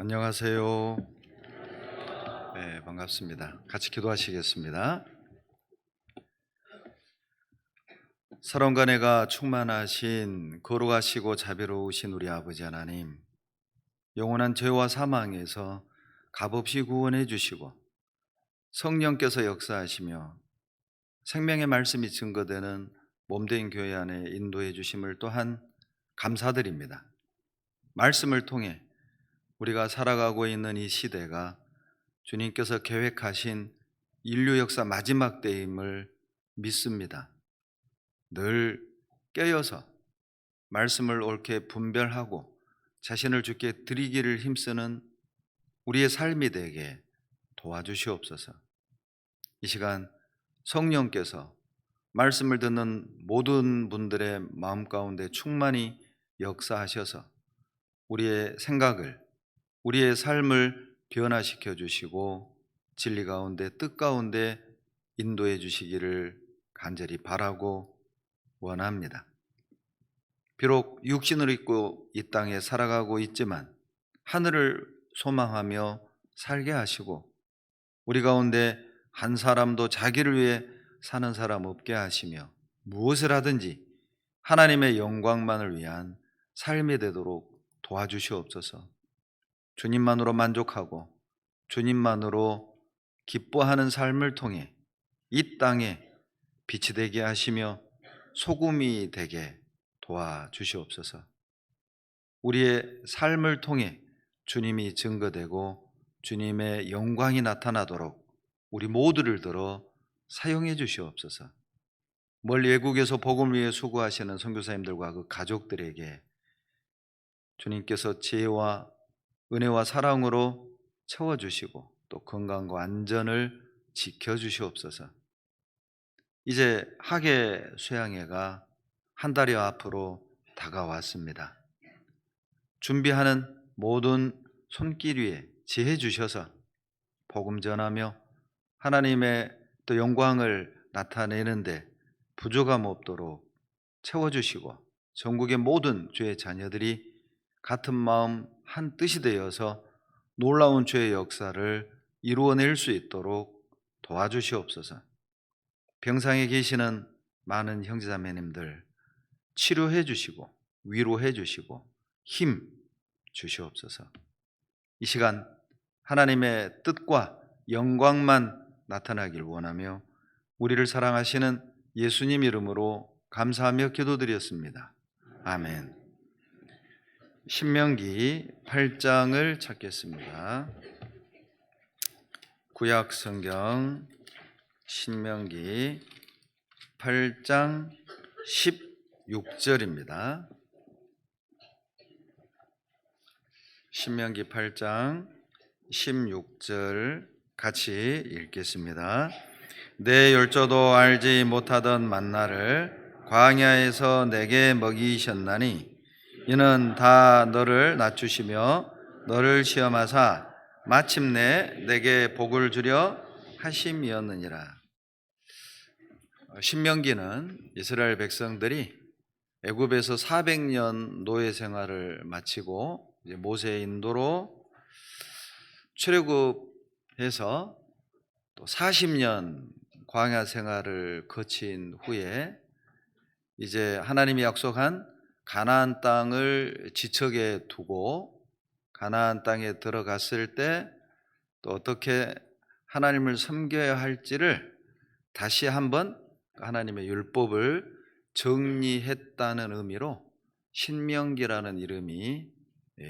안녕하세요. 네, 반갑습니다. 같이 기도하시겠습니다. 사랑과 은혜가 충만하신 거룩하시고 자비로우신 우리 아버지 하나님, 영원한 죄와 사망에서 값없이 구원해 주시고 성령께서 역사하시며 생명의 말씀이 증거되는 몸된 교회 안에 인도해 주심을 또한 감사드립니다. 말씀을 통해 우리가 살아가고 있는 이 시대가 주님께서 계획하신 인류 역사 마지막 때임을 믿습니다. 늘 깨어서 말씀을 옳게 분별하고 자신을 주께 드리기를 힘쓰는 우리의 삶이 되게 도와주시옵소서. 이 시간 성령께서 말씀을 듣는 모든 분들의 마음 가운데 충만히 역사하셔서 우리의 생각을, 우리의 삶을 변화시켜 주시고 진리 가운데, 뜻 가운데 인도해 주시기를 간절히 바라고 원합니다. 비록 육신을 입고 이 땅에 살아가고 있지만 하늘을 소망하며 살게 하시고 우리 가운데 한 사람도 자기를 위해 사는 사람 없게 하시며 무엇을 하든지 하나님의 영광만을 위한 삶이 되도록 도와주시옵소서. 주님만으로 만족하고 주님만으로 기뻐하는 삶을 통해 이 땅에 빛이 되게 하시며 소금이 되게 도와주시옵소서. 우리의 삶을 통해 주님이 증거되고 주님의 영광이 나타나도록 우리 모두를 들어 사용해 주시옵소서. 멀리 외국에서 복음을 위해 수고하시는 선교사님들과 그 가족들에게 주님께서 지혜와 은혜와 사랑으로 채워주시고 또 건강과 안전을 지켜주시옵소서. 이제 학예 수양회가 한 달여 앞으로 다가왔습니다. 준비하는 모든 손길 위에 지혜 주셔서 복음 전하며 하나님의 또 영광을 나타내는데 부족함 없도록 채워주시고 전국의 모든 주의 자녀들이 같은 마음 한 뜻이 되어서 놀라운 주의 역사를 이루어낼 수 있도록 도와주시옵소서. 병상에 계시는 많은 형제자매님들 치료해 주시고 위로해 주시고 힘 주시옵소서. 이 시간 하나님의 뜻과 영광만 나타나길 원하며 우리를 사랑하시는 예수님 이름으로 감사하며 기도드렸습니다. 아멘. 신명기 8장을 찾겠습니다. 구약 성경 신명기 8장 16절입니다. 신명기 8장 16절 같이 읽겠습니다. 내 열조도 알지 못하던 만나를 광야에서 내게 먹이셨나니 이는 다 너를 낮추시며 너를 시험하사 마침내 내게 복을 주려 하심이었느니라. 신명기는 이스라엘 백성들이 애굽에서 400년 노예 생활을 마치고 이제 모세의 인도로 출애굽해서 또 40년 광야 생활을 거친 후에 이제 하나님이 약속한 가나안 땅을 지척에 두고 가나안 땅에 들어갔을 때 또 어떻게 하나님을 섬겨야 할지를 다시 한번 하나님의 율법을 정리했다는 의미로 신명기라는 이름이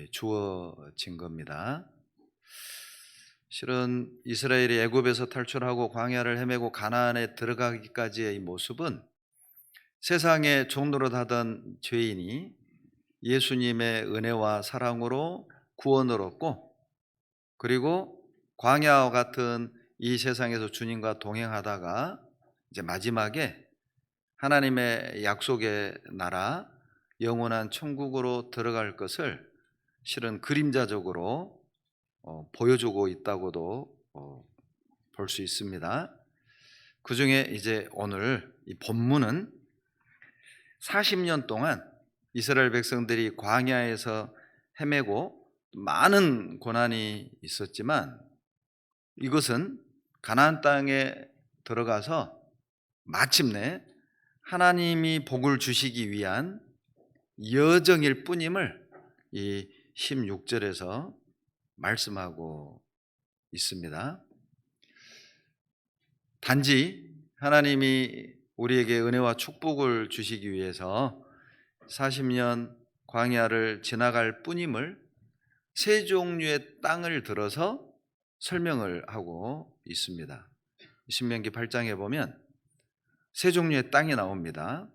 주어진 겁니다. 실은 이스라엘이 애굽에서 탈출하고 광야를 헤매고 가나안에 들어가기까지의 이 모습은 세상의 종노릇하던 죄인이 예수님의 은혜와 사랑으로 구원을 얻고 그리고 광야와 같은 이 세상에서 주님과 동행하다가 이제 마지막에 하나님의 약속의 나라 영원한 천국으로 들어갈 것을 실은 그림자적으로 보여주고 있다고도 볼 수 있습니다. 그 중에 이제 오늘 이 본문은 40년 동안 이스라엘 백성들이 광야에서 헤매고 많은 고난이 있었지만 이것은 가나안 땅에 들어가서 마침내 하나님이 복을 주시기 위한 여정일 뿐임을 이 16절에서 말씀하고 있습니다. 단지 하나님이 우리에게 은혜와 축복을 주시기 위해서 40년 광야를 지나갈 뿐임을 세 종류의 땅을 들어서 설명을 하고 있습니다. 신명기 8장에 보면 세 종류의 땅이 나옵니다.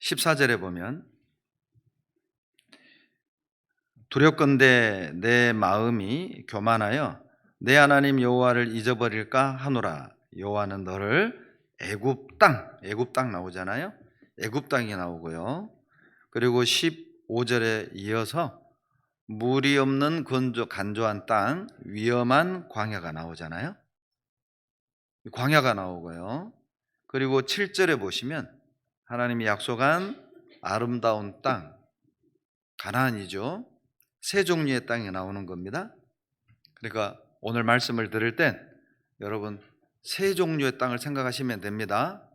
14절에 보면 두렵건대 내 마음이 교만하여 내 하나님 여호와를 잊어버릴까 하노라. 여호와는 너를 애굽 땅 나오잖아요. 애굽 땅이 나오고요. 그리고 15절에 이어서 물이 없는 간조한 땅, 위험한 광야가 나오잖아요. 광야가 나오고요. 그리고 7절에 보시면 하나님이 약속한 아름다운 땅, 가나안이죠. 세 종류의 땅이 나오는 겁니다. 그러니까 오늘 말씀을 들을 땐 여러분 세 종류의 땅을 생각하시면 됩니다.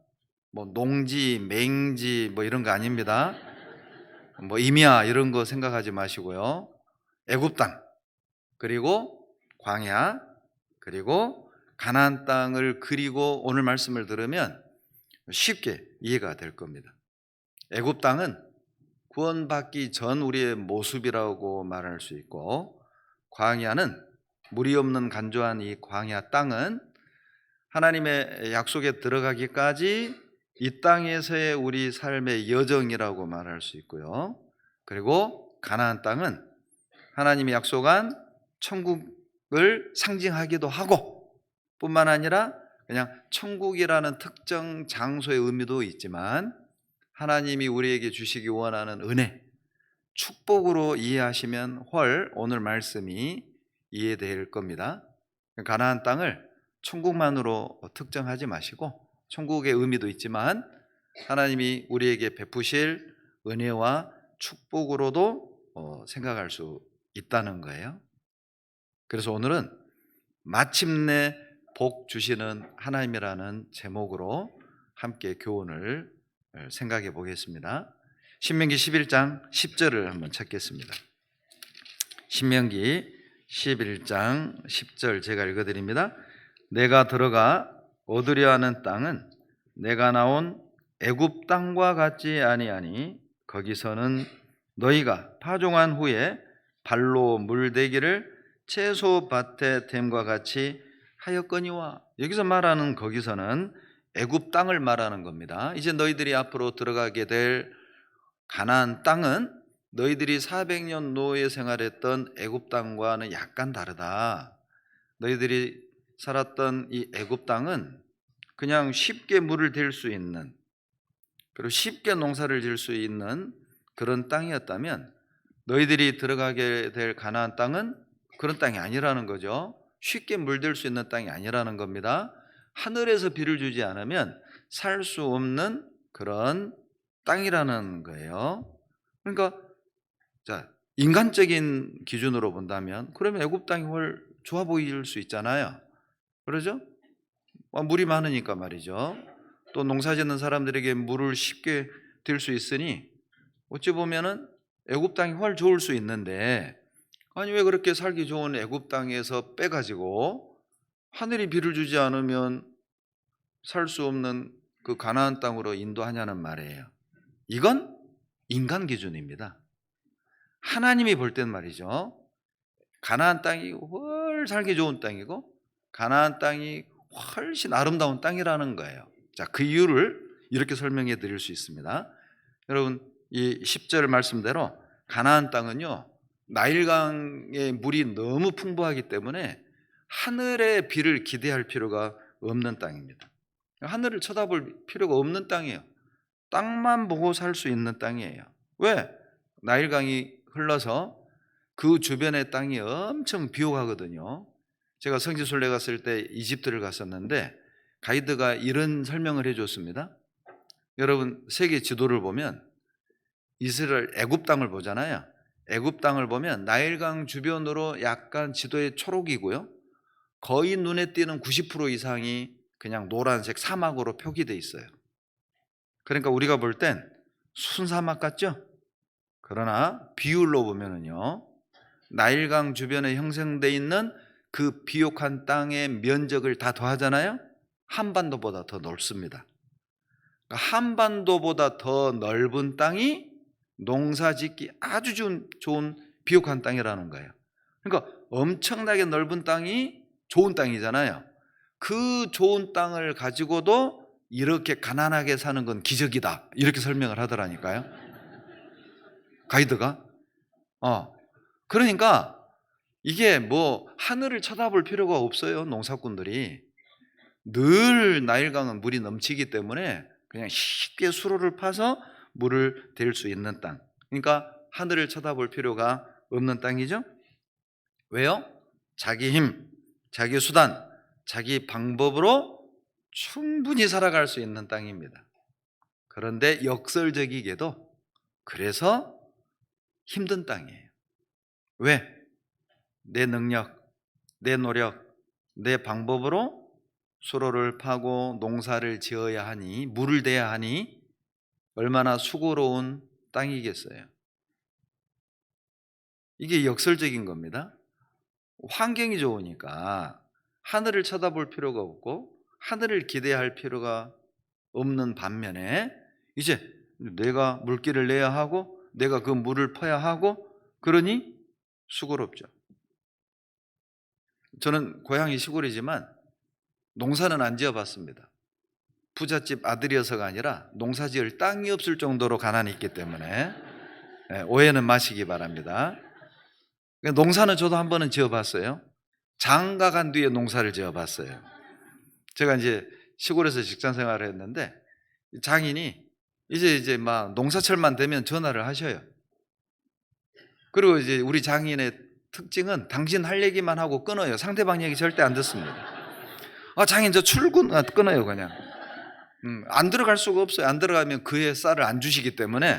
뭐 농지, 맹지 뭐 이런 거 아닙니다. 뭐 임야 이런 거 생각하지 마시고요. 애굽 땅, 그리고 광야, 그리고 가나안 땅을 그리고 오늘 말씀을 들으면 쉽게 이해가 될 겁니다. 애굽 땅은 구원받기 전 우리의 모습이라고 말할 수 있고, 광야는 물이 없는 간조한 이 광야 땅은 하나님의 약속에 들어가기까지 이 땅에서의 우리 삶의 여정이라고 말할 수 있고요. 그리고 가나안 땅은 하나님이 약속한 천국을 상징하기도 하고 뿐만 아니라 그냥 천국이라는 특정 장소의 의미도 있지만 하나님이 우리에게 주시기 원하는 은혜, 축복으로 이해하시면 오늘 말씀이 이해될 겁니다. 가나안 땅을 천국만으로 특정하지 마시고 천국의 의미도 있지만 하나님이 우리에게 베푸실 은혜와 축복으로도 생각할 수 있다는 거예요. 그래서 오늘은 마침내 복 주시는 하나님이라는 제목으로 함께 교훈을 생각해 보겠습니다. 신명기 11장 10절을 한번 찾겠습니다. 신명기 11장 10절 제가 읽어드립니다. 내가 들어가 얻으려 하는 땅은 내가 나온 애굽 땅과 같지 아니하니 거기서는 너희가 파종한 후에 발로 물대기를 채소밭에 됨과 같이 하였거니와. 여기서 말하는 거기서는 애굽 땅을 말하는 겁니다. 이제 너희들이 앞으로 들어가게 될 가나안 땅은 너희들이 400년 노예 생활했던 애굽 땅과는 약간 다르다. 너희들이 살았던 이 애굽 땅은 그냥 쉽게 물을 댈 수 있는, 그리고 쉽게 농사를 지을 수 있는 그런 땅이었다면 너희들이 들어가게 될 가나안 땅은 그런 땅이 아니라는 거죠. 쉽게 물들 수 있는 땅이 아니라는 겁니다. 하늘에서 비를 주지 않으면 살 수 없는 그런 땅이라는 거예요. 그러니까 자, 인간적인 기준으로 본다면 그러면 애굽 땅이 훨 좋아 보일 수 있잖아요. 그러죠? 물이 많으니까 말이죠. 또 농사 짓는 사람들에게 물을 쉽게 들 수 있으니 어찌 보면은 애굽 땅이 훨 좋을 수 있는데, 아니 왜 그렇게 살기 좋은 애굽 땅에서 빼가지고 하늘이 비를 주지 않으면 살 수 없는 그 가나안 땅으로 인도하냐는 말이에요. 이건 인간 기준입니다. 하나님이 볼 땐 말이죠, 가나안 땅이 훨 살기 좋은 땅이고 가나안 땅이 훨씬 아름다운 땅이라는 거예요. 자, 그 이유를 이렇게 설명해 드릴 수 있습니다. 여러분, 이 10절 말씀대로 가나안 땅은요, 나일강의 물이 너무 풍부하기 때문에 하늘의 비를 기대할 필요가 없는 땅입니다. 하늘을 쳐다볼 필요가 없는 땅이에요. 땅만 보고 살 수 있는 땅이에요. 왜? 나일강이 흘러서 그 주변의 땅이 엄청 비옥하거든요. 제가 성지순례 갔을 때 이집트를 갔었는데 가이드가 이런 설명을 해줬습니다. 여러분, 세계 지도를 보면 이스라엘 애굽 땅을 보잖아요. 애굽 땅을 보면 나일강 주변으로 약간 지도에 초록이고요. 거의 눈에 띄는 90% 이상이 그냥 노란색 사막으로 표기돼 있어요. 그러니까 우리가 볼 땐 순사막 같죠? 그러나 비율로 보면은요, 나일강 주변에 형성돼 있는 그 비옥한 땅의 면적을 다 더하잖아요. 한반도보다 더 넓습니다. 그러니까 한반도보다 더 넓은 땅이 농사짓기 아주 좋은 비옥한 땅이라는 거예요. 그러니까 엄청나게 넓은 땅이 좋은 땅이잖아요. 그 좋은 땅을 가지고도 이렇게 가난하게 사는 건 기적이다, 이렇게 설명을 하더라니까요, 가이드가. 그러니까 이게 뭐 하늘을 쳐다볼 필요가 없어요. 농사꾼들이 늘 나일강은 물이 넘치기 때문에 그냥 쉽게 수로를 파서 물을 댈 수 있는 땅. 그러니까 하늘을 쳐다볼 필요가 없는 땅이죠. 왜요? 자기 힘, 자기 수단, 자기 방법으로 충분히 살아갈 수 있는 땅입니다. 그런데 역설적이게도 그래서 힘든 땅이에요. 왜? 내 능력, 내 노력, 내 방법으로 수로를 파고 농사를 지어야 하니, 물을 대야 하니 얼마나 수고로운 땅이겠어요. 이게 역설적인 겁니다. 환경이 좋으니까 하늘을 쳐다볼 필요가 없고 하늘을 기대할 필요가 없는 반면에, 이제 내가 물길을 내야 하고 내가 그 물을 퍼야 하고, 그러니 수고롭죠. 저는 고향이 시골이지만 농사는 안 지어봤습니다. 부잣집 아들이어서가 아니라 농사 지을 땅이 없을 정도로 가난이 있기 때문에 오해는 마시기 바랍니다. 농사는 저도 한 번은 지어봤어요. 장가 간 뒤에 농사를 지어봤어요. 제가 이제 시골에서 직장 생활을 했는데 장인이 이제 막 농사철만 되면 전화를 하셔요. 그리고 이제 우리 장인의 특징은 당신 할 얘기만 하고 끊어요. 상대방 얘기 절대 안 듣습니다. 장인 저 출근, 끊어요 그냥. 안 들어갈 수가 없어요. 안 들어가면 그의 쌀을 안 주시기 때문에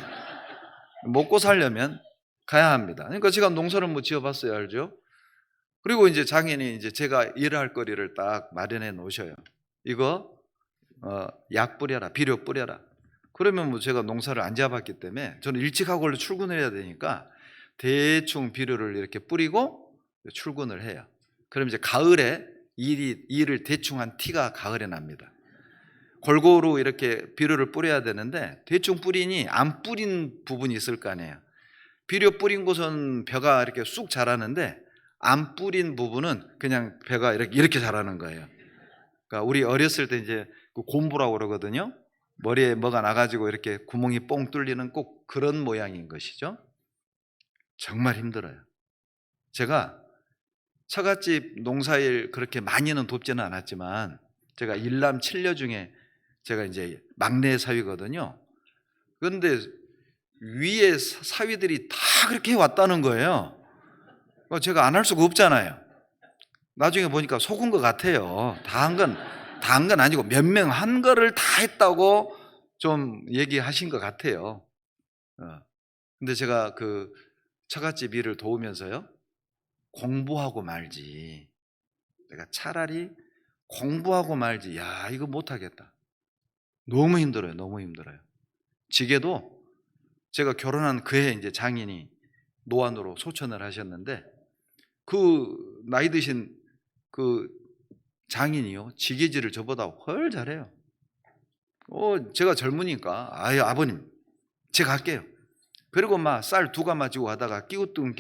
먹고 살려면 가야 합니다. 그러니까 제가 농사를 뭐 지어봤어요, 알죠? 그리고 이제 장인이 이제 제가 일할 거리를 딱 마련해 놓으셔요. 이거 약 뿌려라, 비료 뿌려라. 그러면 뭐 제가 농사를 안 지어봤기 때문에 저는 일찍 하고 원래 출근을 해야 되니까 대충 비료를 이렇게 뿌리고 출근을 해요. 그럼 이제 가을에 일을 대충 한 티가 가을에 납니다. 골고루 이렇게 비료를 뿌려야 되는데 대충 뿌리니 안 뿌린 부분이 있을 거 아니에요. 비료 뿌린 곳은 벼가 이렇게 쑥 자라는데 안 뿌린 부분은 그냥 벼가 이렇게 자라는 거예요. 그러니까 우리 어렸을 때 이제 그 곰보라고 그러거든요. 머리에 뭐가 나가지고 이렇게 구멍이 뽕 뚫리는 꼭 그런 모양인 것이죠. 정말 힘들어요. 제가 처갓집 농사일 그렇게 많이는 돕지는 않았지만 제가 일남 7녀 중에 제가 이제 막내 사위거든요. 그런데 위에 사위들이 다 그렇게 해왔다는 거예요. 제가 안 할 수가 없잖아요. 나중에 보니까 속은 것 같아요. 다 한 건 아니고 몇 명 한 거를 다 했다고 좀 얘기하신 것 같아요. 근데 제가 그 처갓집 일을 도우면서요, 공부하고 말지. 내가 차라리 공부하고 말지. 야, 이거 못하겠다. 너무 힘들어요. 너무 힘들어요. 지게도 제가 결혼한 그해 이제 장인이 노안으로 소천을 하셨는데 그 나이 드신 그 장인이요, 지게질을 저보다 훨 잘해요. 제가 젊으니까 아버님 제가 할게요. 그리고 막 쌀 두 가마 지고 가다가 끼우뚱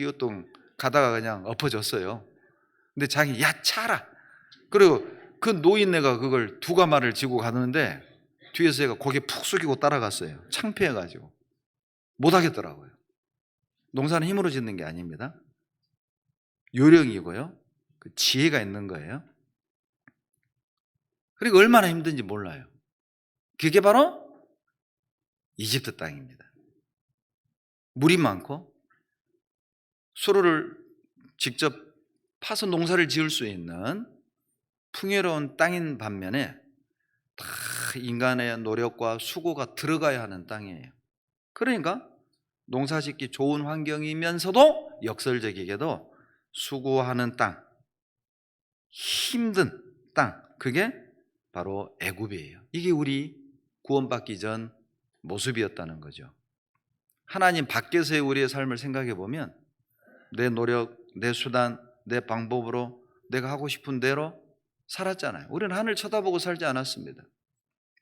가다가 그냥 엎어졌어요. 근데 장인이 야 차라. 그리고 그 노인네가 그걸 두 가마를 지고 가는데 뒤에서 제가 고개 푹 숙이고 따라갔어요. 창피해가지고 못하겠더라고요. 농사는 힘으로 짓는 게 아닙니다. 요령이고요, 그 지혜가 있는 거예요. 그리고 얼마나 힘든지 몰라요. 그게 바로 이집트 땅입니다. 물이 많고 수로를 직접 파서 농사를 지을 수 있는 풍요로운 땅인 반면에 다 인간의 노력과 수고가 들어가야 하는 땅이에요. 그러니까 농사짓기 좋은 환경이면서도 역설적이게도 수고하는 땅, 힘든 땅, 그게 바로 애굽이에요. 이게 우리 구원받기 전 모습이었다는 거죠. 하나님 밖에서의 우리의 삶을 생각해 보면 내 노력, 내 수단, 내 방법으로 내가 하고 싶은 대로 살았잖아요. 우리는 하늘 쳐다보고 살지 않았습니다.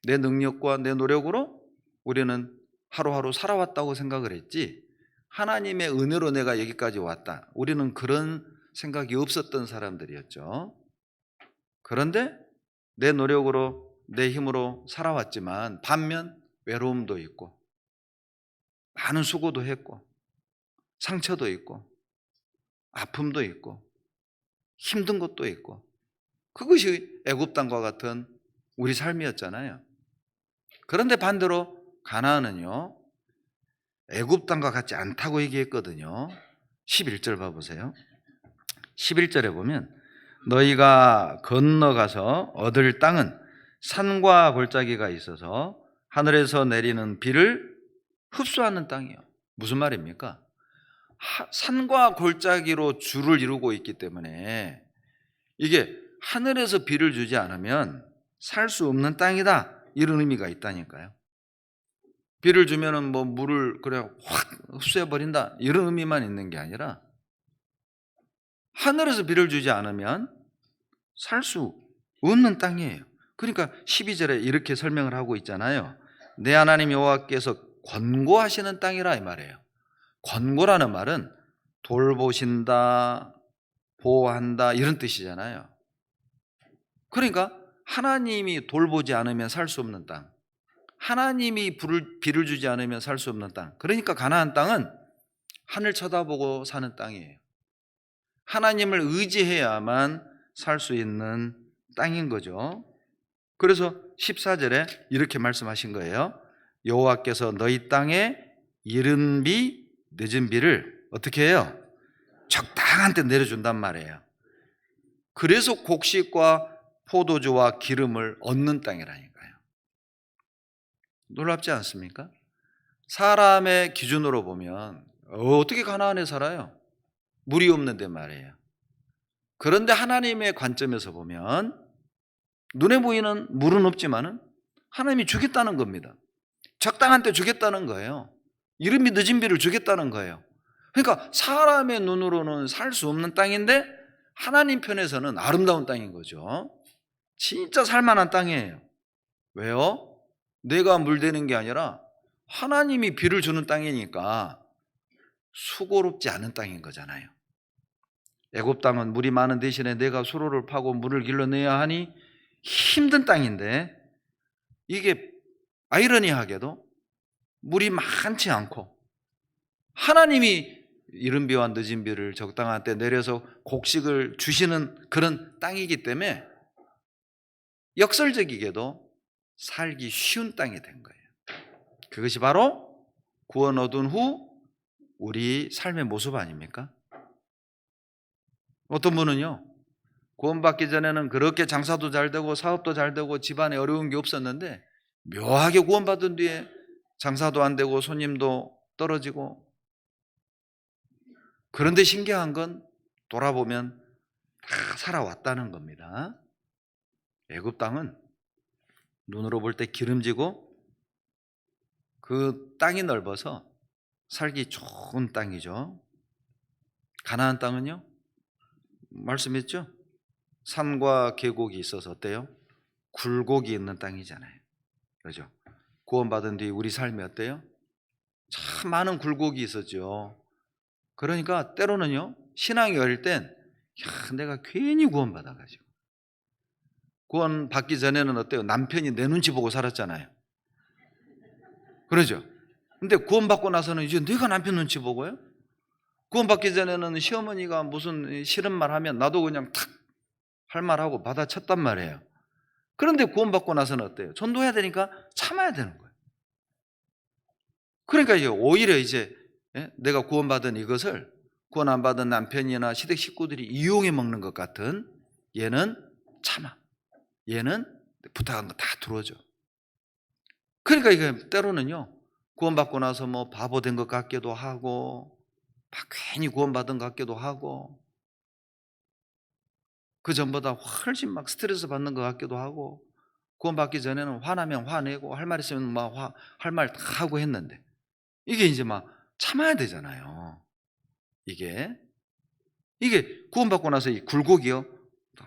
내 능력과 내 노력으로 우리는 하루하루 살아왔다고 생각을 했지, 하나님의 은혜로 내가 여기까지 왔다, 우리는 그런 생각이 없었던 사람들이었죠. 그런데 내 노력으로 내 힘으로 살아왔지만 반면 외로움도 있고 많은 수고도 했고 상처도 있고 아픔도 있고 힘든 것도 있고, 그것이 애굽 땅과 같은 우리 삶이었잖아요. 그런데 반대로 가나안은요, 애굽 땅과 같지 않다고 얘기했거든요. 11절 봐보세요. 11절에 보면 너희가 건너가서 얻을 땅은 산과 골짜기가 있어서 하늘에서 내리는 비를 흡수하는 땅이에요. 무슨 말입니까? 산과 골짜기로 줄을 이루고 있기 때문에 이게 하늘에서 비를 주지 않으면 살 수 없는 땅이다, 이런 의미가 있다니까요. 비를 주면은 뭐 물을 그냥 확 흡수해 버린다, 이런 의미만 있는 게 아니라 하늘에서 비를 주지 않으면 살 수 없는 땅이에요. 그러니까 12절에 이렇게 설명을 하고 있잖아요. 내 하나님 여호와께서 권고하시는 땅이라, 이 말이에요. 권고라는 말은 돌보신다, 보호한다, 이런 뜻이잖아요. 그러니까 하나님이 돌보지 않으면 살 수 없는 땅, 하나님이 비를 주지 않으면 살 수 없는 땅. 그러니까 가나안 땅은 하늘 쳐다보고 사는 땅이에요. 하나님을 의지해야만 살 수 있는 땅인 거죠. 그래서 14절에 이렇게 말씀하신 거예요. 여호와께서 너희 땅에 이른 비 늦은 비를 어떻게 해요? 적당한 때 내려준단 말이에요. 그래서 곡식과 포도주와 기름을 얻는 땅이라니까요. 놀랍지 않습니까? 사람의 기준으로 보면 어떻게 가나안에 살아요? 물이 없는데 말이에요. 그런데 하나님의 관점에서 보면 눈에 보이는 물은 없지만은 하나님이 주겠다는 겁니다. 적당한 때 주겠다는 거예요. 이른 비 늦은 비를 주겠다는 거예요. 그러니까 사람의 눈으로는 살 수 없는 땅인데 하나님 편에서는 아름다운 땅인 거죠. 진짜 살만한 땅이에요. 왜요? 내가 물대는 게 아니라 하나님이 비를 주는 땅이니까 수고롭지 않은 땅인 거잖아요. 애굽 땅은 물이 많은 대신에 내가 수로를 파고 물을 길러내야 하니 힘든 땅인데, 이게 아이러니하게도 물이 많지 않고 하나님이 이른 비와 늦은 비를 적당한 때 내려서 곡식을 주시는 그런 땅이기 때문에 역설적이게도 살기 쉬운 땅이 된 거예요. 그것이 바로 구원 얻은 후 우리 삶의 모습 아닙니까? 어떤 분은요, 구원받기 전에는 그렇게 장사도 잘 되고 사업도 잘 되고 집안에 어려운 게 없었는데 묘하게 구원받은 뒤에 장사도 안 되고 손님도 떨어지고, 그런데 신기한 건 돌아보면 다 살아왔다는 겁니다. 애굽 땅은 눈으로 볼 때 기름지고 그 땅이 넓어서 살기 좋은 땅이죠. 가나안 땅은요, 말씀했죠? 산과 계곡이 있어서 어때요? 굴곡이 있는 땅이잖아요. 그렇죠? 구원받은 뒤 우리 삶이 어때요? 참 많은 굴곡이 있었죠. 그러니까 때로는요, 신앙이 어릴 땐 내가 괜히 구원받아가지고, 구원받기 전에는 어때요? 남편이 내 눈치 보고 살았잖아요. 그러죠? 근데 구원받고 나서는 이제 내가 남편 눈치 보고요? 구원받기 전에는 시어머니가 무슨 싫은 말 하면 나도 그냥 탁 할 말하고 받아쳤단 말이에요. 그런데 구원받고 나서는 어때요? 전도해야 되니까 참아야 되는 거예요. 그러니까 이제 오히려 이제 내가 구원받은 이것을 구원 안 받은 남편이나 시댁 식구들이 이용해 먹는 것 같은, 얘는 참아, 얘는 부탁한 거 다 들어줘. 그러니까 이게 때로는요, 구원받고 나서 뭐 바보 된 것 같기도 하고, 막 괜히 구원받은 것 같기도 하고, 그 전보다 훨씬 막 스트레스 받는 것 같기도 하고, 구원받기 전에는 화나면 화내고 할 말 있으면 막 할 말 다 하고 했는데, 이게 이제 막 참아야 되잖아요. 이게 구원받고 나서 이 굴곡이요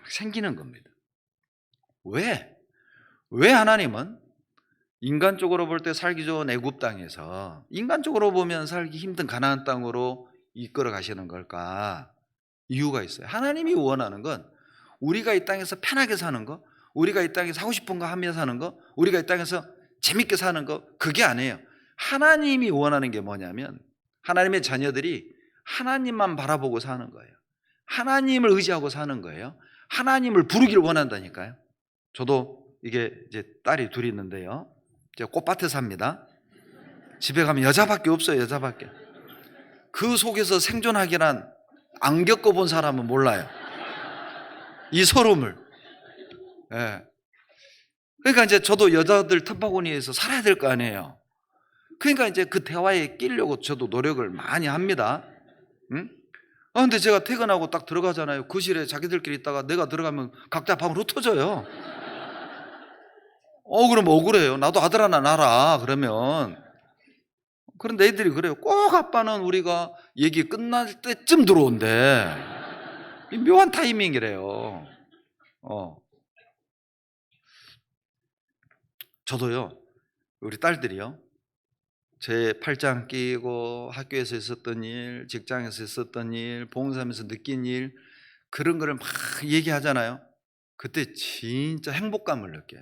생기는 겁니다. 왜 하나님은 인간적으로 볼 때 살기 좋은 애굽 땅에서 인간적으로 보면 살기 힘든 가나안 땅으로 이끌어 가시는 걸까? 이유가 있어요. 하나님이 원하는 건 우리가 이 땅에서 편하게 사는 거, 우리가 이 땅에서 하고 싶은 거 하며 사는 거, 우리가 이 땅에서 재밌게 사는 거, 그게 아니에요. 하나님이 원하는 게 뭐냐면 하나님의 자녀들이 하나님만 바라보고 사는 거예요. 하나님을 의지하고 사는 거예요. 하나님을 부르기를 원한다니까요. 저도 이게 이제 딸이 둘이 있는데요. 제가 꽃밭에 삽니다. 집에 가면 여자밖에 없어요. 여자밖에. 그 속에서 생존하기란 안 겪어본 사람은 몰라요. 이 서름을. 예. 그러니까 이제 저도 여자들 틈바구니에서 살아야 될 거 아니에요. 그러니까 이제 그 대화에 끼려고 저도 노력을 많이 합니다. 응? 근데 제가 퇴근하고 딱 들어가잖아요. 거실에 자기들끼리 있다가 내가 들어가면 각자 방으로 흩어져요. 그럼 억울해요. 나도 아들 하나 낳아라. 그러면. 그런데 애들이 그래요. 꼭 아빠는 우리가 얘기 끝날 때쯤 들어온대. 이 묘한 타이밍이래요. 저도요, 우리 딸들이요, 제 팔짱 끼고 학교에서 있었던 일, 직장에서 있었던 일, 봉사하면서 느낀 일, 그런 거를 막 얘기하잖아요. 그때 진짜 행복감을 느껴요.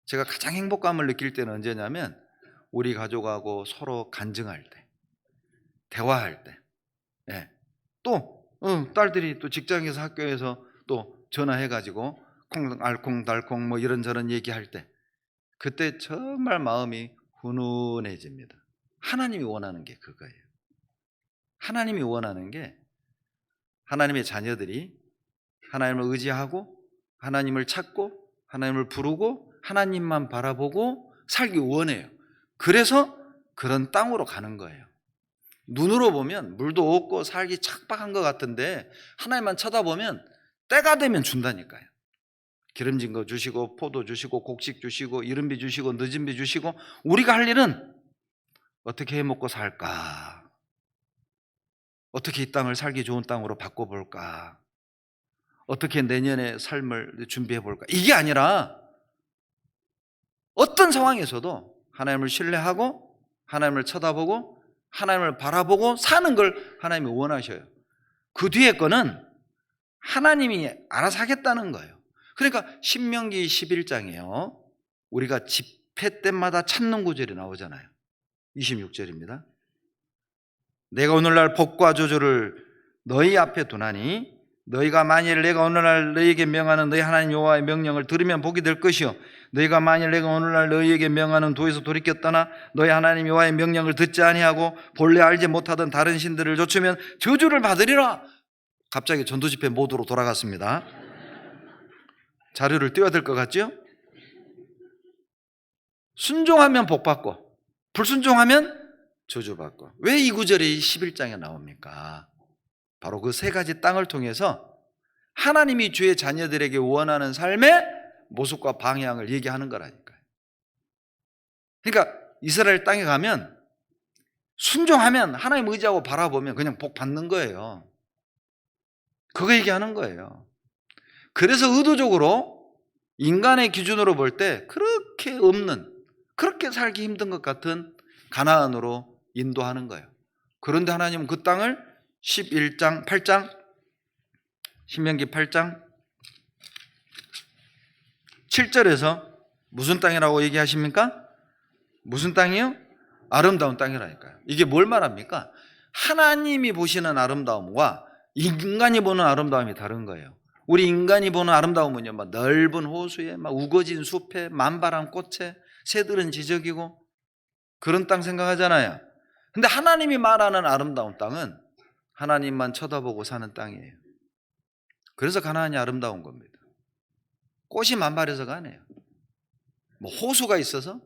제가 가장 행복감을 느낄 때는 언제냐면 우리 가족하고 서로 간증할 때, 대화할 때. 예. 또 딸들이 또 직장에서 학교에서 또 전화해가지고 콩알콩달콩 뭐 이런저런 얘기할 때, 그때 정말 마음이 훈훈해집니다. 하나님이 원하는 게 그거예요. 하나님이 원하는 게 하나님의 자녀들이 하나님을 의지하고 하나님을 찾고 하나님을 부르고 하나님만 바라보고 살기 원해요. 그래서 그런 땅으로 가는 거예요. 눈으로 보면 물도 없고 살기 척박한 것 같은데 하나님만 쳐다보면 때가 되면 준다니까요. 기름진 거 주시고 포도 주시고 곡식 주시고 이른비 주시고 늦은비 주시고, 우리가 할 일은 어떻게 해 먹고 살까? 어떻게 이 땅을 살기 좋은 땅으로 바꿔볼까? 어떻게 내년의 삶을 준비해 볼까? 이게 아니라 어떤 상황에서도 하나님을 신뢰하고 하나님을 쳐다보고 하나님을 바라보고 사는 걸 하나님이 원하셔요. 그 뒤에 거는 하나님이 알아서 하겠다는 거예요. 그러니까 신명기 11장이에요. 우리가 집회 때마다 찾는 구절이 나오잖아요. 26절입니다. 내가 오늘날 복과 저주를 너희 앞에 두나니 너희가 만일 내가 오늘날 너희에게 명하는 너희 하나님 여호와의 명령을 들으면 복이 될 것이요, 너희가 만일 내가 오늘날 너희에게 명하는 도에서 돌이켰다나 너희 하나님 여호와의 명령을 듣지 아니하고 본래 알지 못하던 다른 신들을 좇으면 저주를 받으리라. 갑자기 전도 집회 모드로 돌아갔습니다. 자료를 띄워야 될 것 같죠? 순종하면 복받고 불순종하면 저주받고. 왜 이 구절이 11장에 나옵니까? 바로 그 세 가지 땅을 통해서 하나님이 주의 자녀들에게 원하는 삶의 모습과 방향을 얘기하는 거라니까요. 그러니까 이스라엘 땅에 가면 순종하면, 하나님 의지하고 바라보면 그냥 복 받는 거예요. 그거 얘기하는 거예요. 그래서 의도적으로 인간의 기준으로 볼 때 그렇게 없는, 그렇게 살기 힘든 것 같은 가나안으로 인도하는 거예요. 그런데 하나님은 그 땅을 11장 8장 신명기 8장 7절에서 무슨 땅이라고 얘기하십니까? 무슨 땅이요? 아름다운 땅이라니까요. 이게 뭘 말합니까? 하나님이 보시는 아름다움과 인간이 보는 아름다움이 다른 거예요. 우리 인간이 보는 아름다움은요, 막 넓은 호수에 막 우거진 숲에 만발한 꽃에 새들은 지저귀고 그런 땅 생각하잖아요. 근데 하나님이 말하는 아름다운 땅은 하나님만 쳐다보고 사는 땅이에요. 그래서 가나안이 아름다운 겁니다. 꽃이 만발해서가 아니에요. 뭐 호수가 있어서,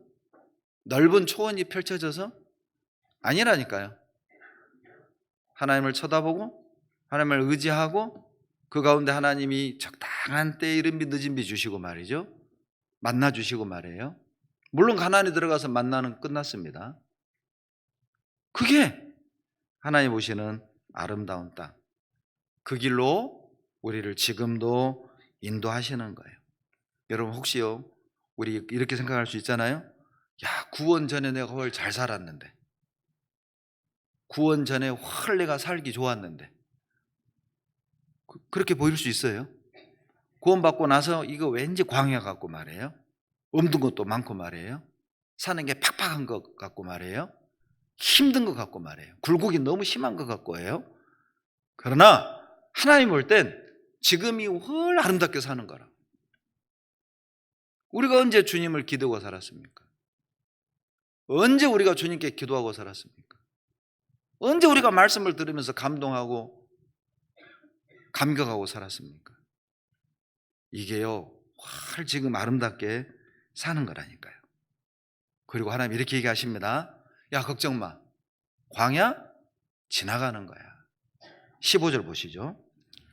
넓은 초원이 펼쳐져서? 아니라니까요. 하나님을 쳐다보고 하나님을 의지하고 그 가운데 하나님이 적당한 때에 이른 비 늦은 비 주시고 말이죠. 만나 주시고 말이에요. 물론 가나안에 들어가서 만나는 끝났습니다. 그게 하나님 보시는 아름다운 땅. 그 길로 우리를 지금도 인도하시는 거예요. 여러분 혹시요, 우리 이렇게 생각할 수 있잖아요. 야, 구원 전에 내가 훨 잘 살았는데, 구원 전에 훨 내가 살기 좋았는데, 그렇게 보일 수 있어요. 구원받고 나서 이거 왠지 광야 같고 말이에요. 없는 것도 많고 말이에요. 사는 게 팍팍한 것 같고 말이에요. 힘든 것 같고 말이에요. 굴곡이 너무 심한 것 같고 해요. 그러나 하나님 볼 땐 지금이 훨 아름답게 사는 거라. 우리가 언제 주님을 기도하고 살았습니까? 언제 우리가 주님께 기도하고 살았습니까? 언제 우리가 말씀을 들으면서 감동하고 감격하고 살았습니까? 이게요, 훨 지금 아름답게 사는 거라니까요. 그리고 하나님 이렇게 얘기하십니다. 야, 걱정 마. 광야 지나가는 거야. 15절 보시죠.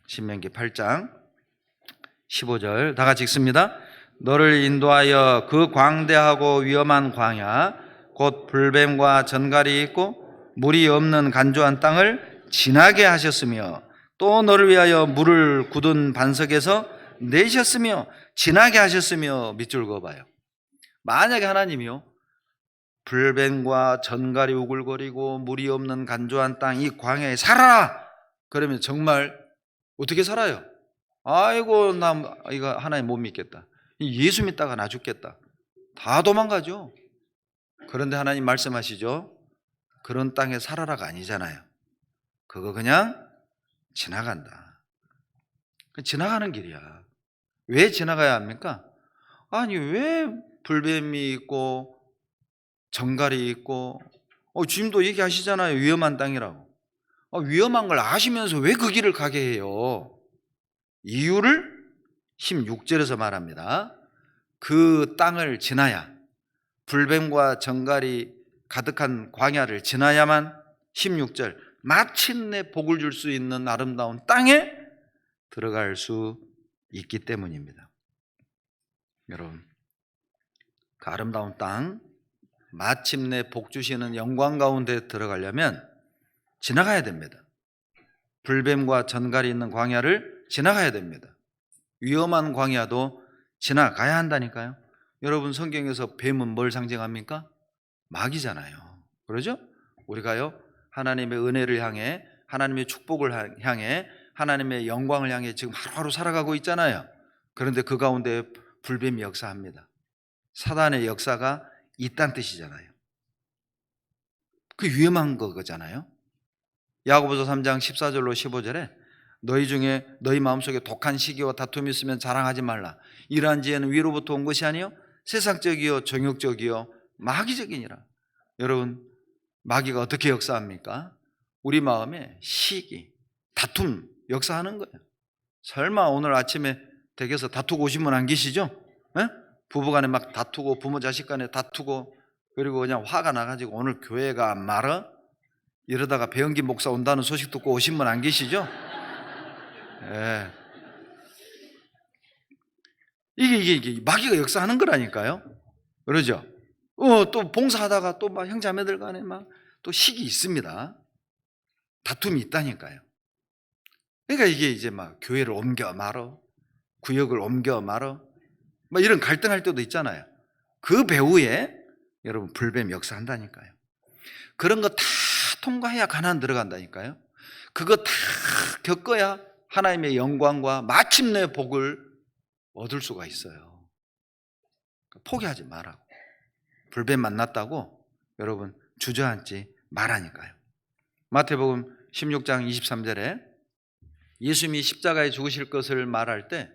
신명기 8장 15절 다 같이 읽습니다. 너를 인도하여 그 광대하고 위험한 광야 곧 불뱀과 전갈이 있고 물이 없는 간조한 땅을 지나게 하셨으며 또 너를 위하여 물을 굳은 반석에서 내셨으며 지나게 하셨으며. 밑줄 그어봐요. 만약에 하나님이요, 불뱀과 전갈이 우글거리고 물이 없는 간조한 땅 이 광야에 살아라, 그러면 정말 어떻게 살아요? 아이고, 나 이거 하나님 못 믿겠다, 예수 믿다가 나 죽겠다, 다 도망가죠. 그런데 하나님 말씀하시죠. 그런 땅에 살아라가 아니잖아요. 그거 그냥 지나간다. 지나가는 길이야. 왜 지나가야 합니까? 아니, 왜 불뱀이 있고 정갈이 있고, 주님도 얘기하시잖아요. 위험한 땅이라고. 위험한 걸 아시면서 왜 그 길을 가게 해요? 이유를 16절에서 말합니다. 그 땅을 지나야, 불뱀과 정갈이 가득한 광야를 지나야만 16절 마침내 복을 줄 수 있는 아름다운 땅에 들어갈 수 있기 때문입니다. 여러분, 그 아름다운 땅, 마침내 복 주시는 영광 가운데 들어가려면 지나가야 됩니다. 불뱀과 전갈이 있는 광야를 지나가야 됩니다. 위험한 광야도 지나가야 한다니까요. 여러분, 성경에서 뱀은 뭘 상징합니까? 마귀잖아요. 그러죠? 우리가요, 하나님의 은혜를 향해, 하나님의 축복을 향해, 하나님의 영광을 향해 지금 하루하루 살아가고 있잖아요. 그런데 그 가운데 불뱀이 역사합니다. 사단의 역사가 있다는 뜻이잖아요. 그 위험한 거잖아요. 야고보서 3장 14절로 15절에 너희 중에 너희 마음속에 독한 시기와 다툼이 있으면 자랑하지 말라. 이러한 지혜는 위로부터 온 것이 아니요 세상적이요 정욕적이요 마귀적이니라. 여러분, 마귀가 어떻게 역사합니까? 우리 마음에 시기, 다툼 역사하는 거예요. 설마 오늘 아침에 댁에서 다투고 오신 분 안 계시죠? 에? 부부간에 막 다투고 부모 자식간에 다투고, 그리고 그냥 화가 나가지고 오늘 교회가 안 말아? 이러다가 배영기 목사 온다는 소식 듣고 오신 분 안 계시죠? 예. 이게 마귀가 역사하는 거라니까요. 그러죠? 또 봉사하다가 또 막 형제자매들 간에 막 또 시기 있습니다. 다툼이 있다니까요. 그러니까 이게 이제 막 교회를 옮겨 말어, 구역을 옮겨 말어, 막 이런 갈등할 때도 있잖아요. 그 배후에 여러분 불뱀 역사한다니까요. 그런 거 다 통과해야 가나안 들어간다니까요. 그거 다 겪어야 하나님의 영광과 마침내 복을 얻을 수가 있어요. 포기하지 말라고. 불뱀 만났다고 여러분 주저앉지 말라니까요. 마태복음 16장 23절에 예수님이 십자가에 죽으실 것을 말할 때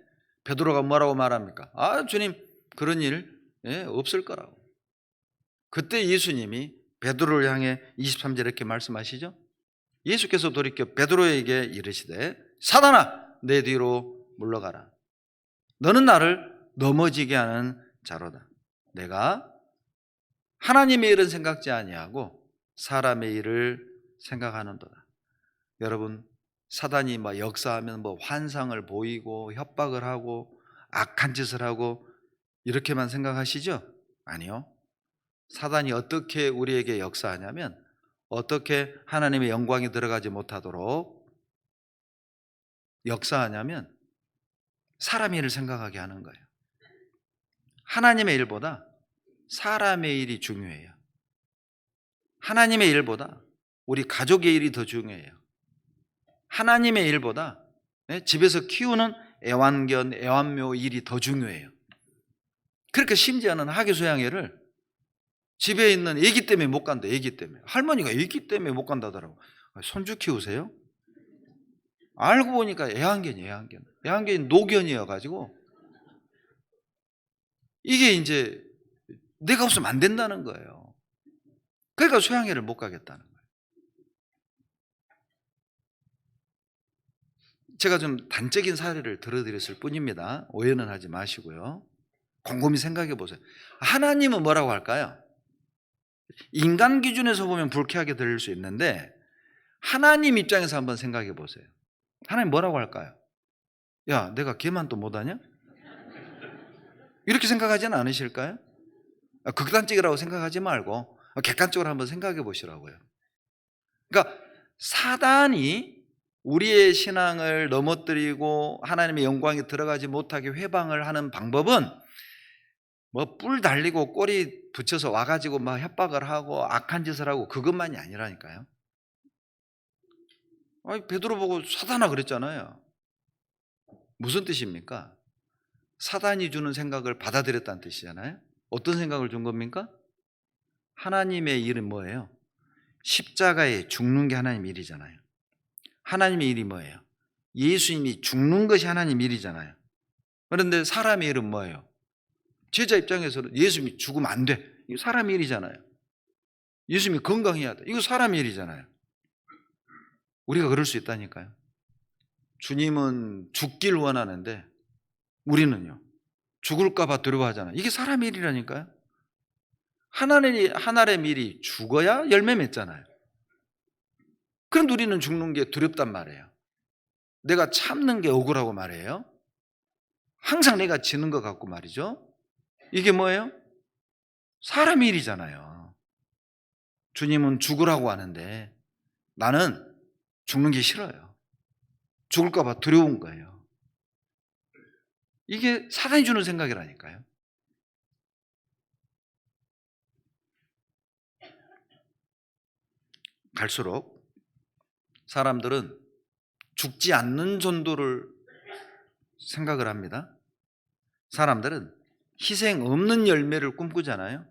베드로가 뭐라고 말합니까? 주님, 그런 일 없을 거라고. 그때 예수님이 베드로를 향해 23절에 이렇게 말씀하시죠. 예수께서 돌이켜 베드로에게 이르시되 사단아, 내 뒤로 물러가라. 너는 나를 넘어지게 하는 자로다. 내가 하나님의 일은 생각지 아니하고 사람의 일을 생각하는도다. 여러분, 사단이 막 역사하면 뭐 환상을 보이고 협박을 하고 악한 짓을 하고 이렇게만 생각하시죠? 아니요. 사단이 어떻게 우리에게 역사하냐면, 어떻게 하나님의 영광이 들어가지 못하도록 역사하냐면 사람의 일을 생각하게 하는 거예요. 하나님의 일보다 사람의 일이 중요해요. 하나님의 일보다 우리 가족의 일이 더 중요해요. 하나님의 일보다 집에서 키우는 애완견, 애완묘 일이 더 중요해요. 그러니까 심지어는 하계소양회를 집에 있는 애기 때문에 못 간다. 애기 때문에. 할머니가 애기 때문에 못 간다더라고. 손주 키우세요? 알고 보니까 애완견이 애완견이 노견이어가지고 이게 이제 내가 없으면 안 된다는 거예요. 그러니까 소양회를 못 가겠다는 거예요. 제가 좀 단적인 사례를 들어드렸을 뿐입니다. 오해는 하지 마시고요. 곰곰이 생각해 보세요. 하나님은 뭐라고 할까요? 인간 기준에서 보면 불쾌하게 들릴 수 있는데 하나님 입장에서 한번 생각해 보세요. 하나님 뭐라고 할까요? 야, 내가 걔만 또 못하냐? 이렇게 생각하지는 않으실까요? 극단적이라고 생각하지 말고 객관적으로 한번 생각해 보시라고요. 그러니까 사단이 우리의 신앙을 넘어뜨리고 하나님의 영광이 들어가지 못하게 회방을 하는 방법은 뭐 뿔 달리고 꼬리 붙여서 와가지고 막 협박을 하고 악한 짓을 하고 그것만이 아니라니까요. 베드로 보고 사단아 그랬잖아요. 무슨 뜻입니까? 사단이 주는 생각을 받아들였다는 뜻이잖아요. 어떤 생각을 준 겁니까? 하나님의 일은 뭐예요? 십자가에 죽는 게 하나님 일이잖아요. 하나님의 일이 뭐예요? 예수님이 죽는 것이 하나님 일이잖아요. 그런데 사람의 일은 뭐예요? 제자 입장에서는 예수님이 죽으면 안 돼. 이거 사람 일이잖아요. 예수님이 건강해야 돼. 이거 사람 일이잖아요. 우리가 그럴 수 있다니까요. 주님은 죽길 원하는데 우리는요, 죽을까 봐 두려워하잖아요. 이게 사람 일이라니까요. 하나님의 일이 죽어야 열매 맺잖아요. 그런데 우리는 죽는 게 두렵단 말이에요. 내가 참는 게 억울하고 말이에요. 항상 내가 지는 것 같고 말이죠. 이게 뭐예요? 사람 일이잖아요. 주님은 죽으라고 하는데 나는 죽는 게 싫어요. 죽을까 봐 두려운 거예요. 이게 사단이 주는 생각이라니까요. 갈수록 사람들은 죽지 않는 전도를 생각을 합니다. 사람들은 희생 없는 열매를 꿈꾸잖아요.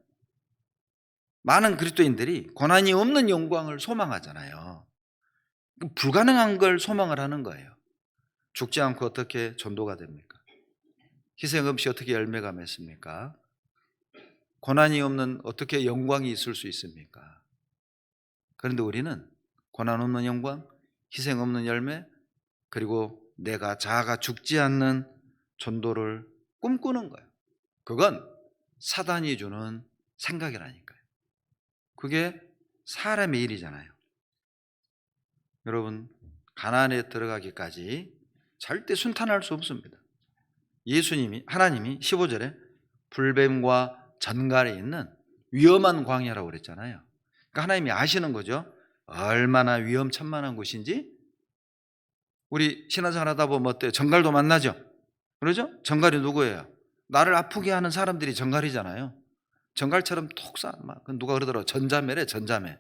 많은 그리스도인들이 고난이 없는 영광을 소망하잖아요. 불가능한 걸 소망을 하는 거예요. 죽지 않고 어떻게 전도가 됩니까? 희생 없이 어떻게 열매가 맺습니까? 고난이 없는 어떻게 영광이 있을 수 있습니까? 그런데 우리는 고난 없는 영광, 희생 없는 열매, 그리고 내가 자아가 죽지 않는 전도를 꿈꾸는 거예요. 그건 사단이 주는 생각이라니까요. 그게 사람의 일이잖아요. 여러분, 가나안에 들어가기까지 절대 순탄할 수 없습니다. 하나님이 15절에 불뱀과 전갈에 있는 위험한 광야라고 그랬잖아요. 그러니까 하나님이 아시는 거죠. 얼마나 위험천만한 곳인지. 우리 신앙생활 하다 보면 어때요? 전갈도 만나죠? 그러죠? 전갈이 누구예요? 나를 아프게 하는 사람들이 전갈이잖아요. 전갈처럼 막 누가 그러더라고. 전자매래, 전자매.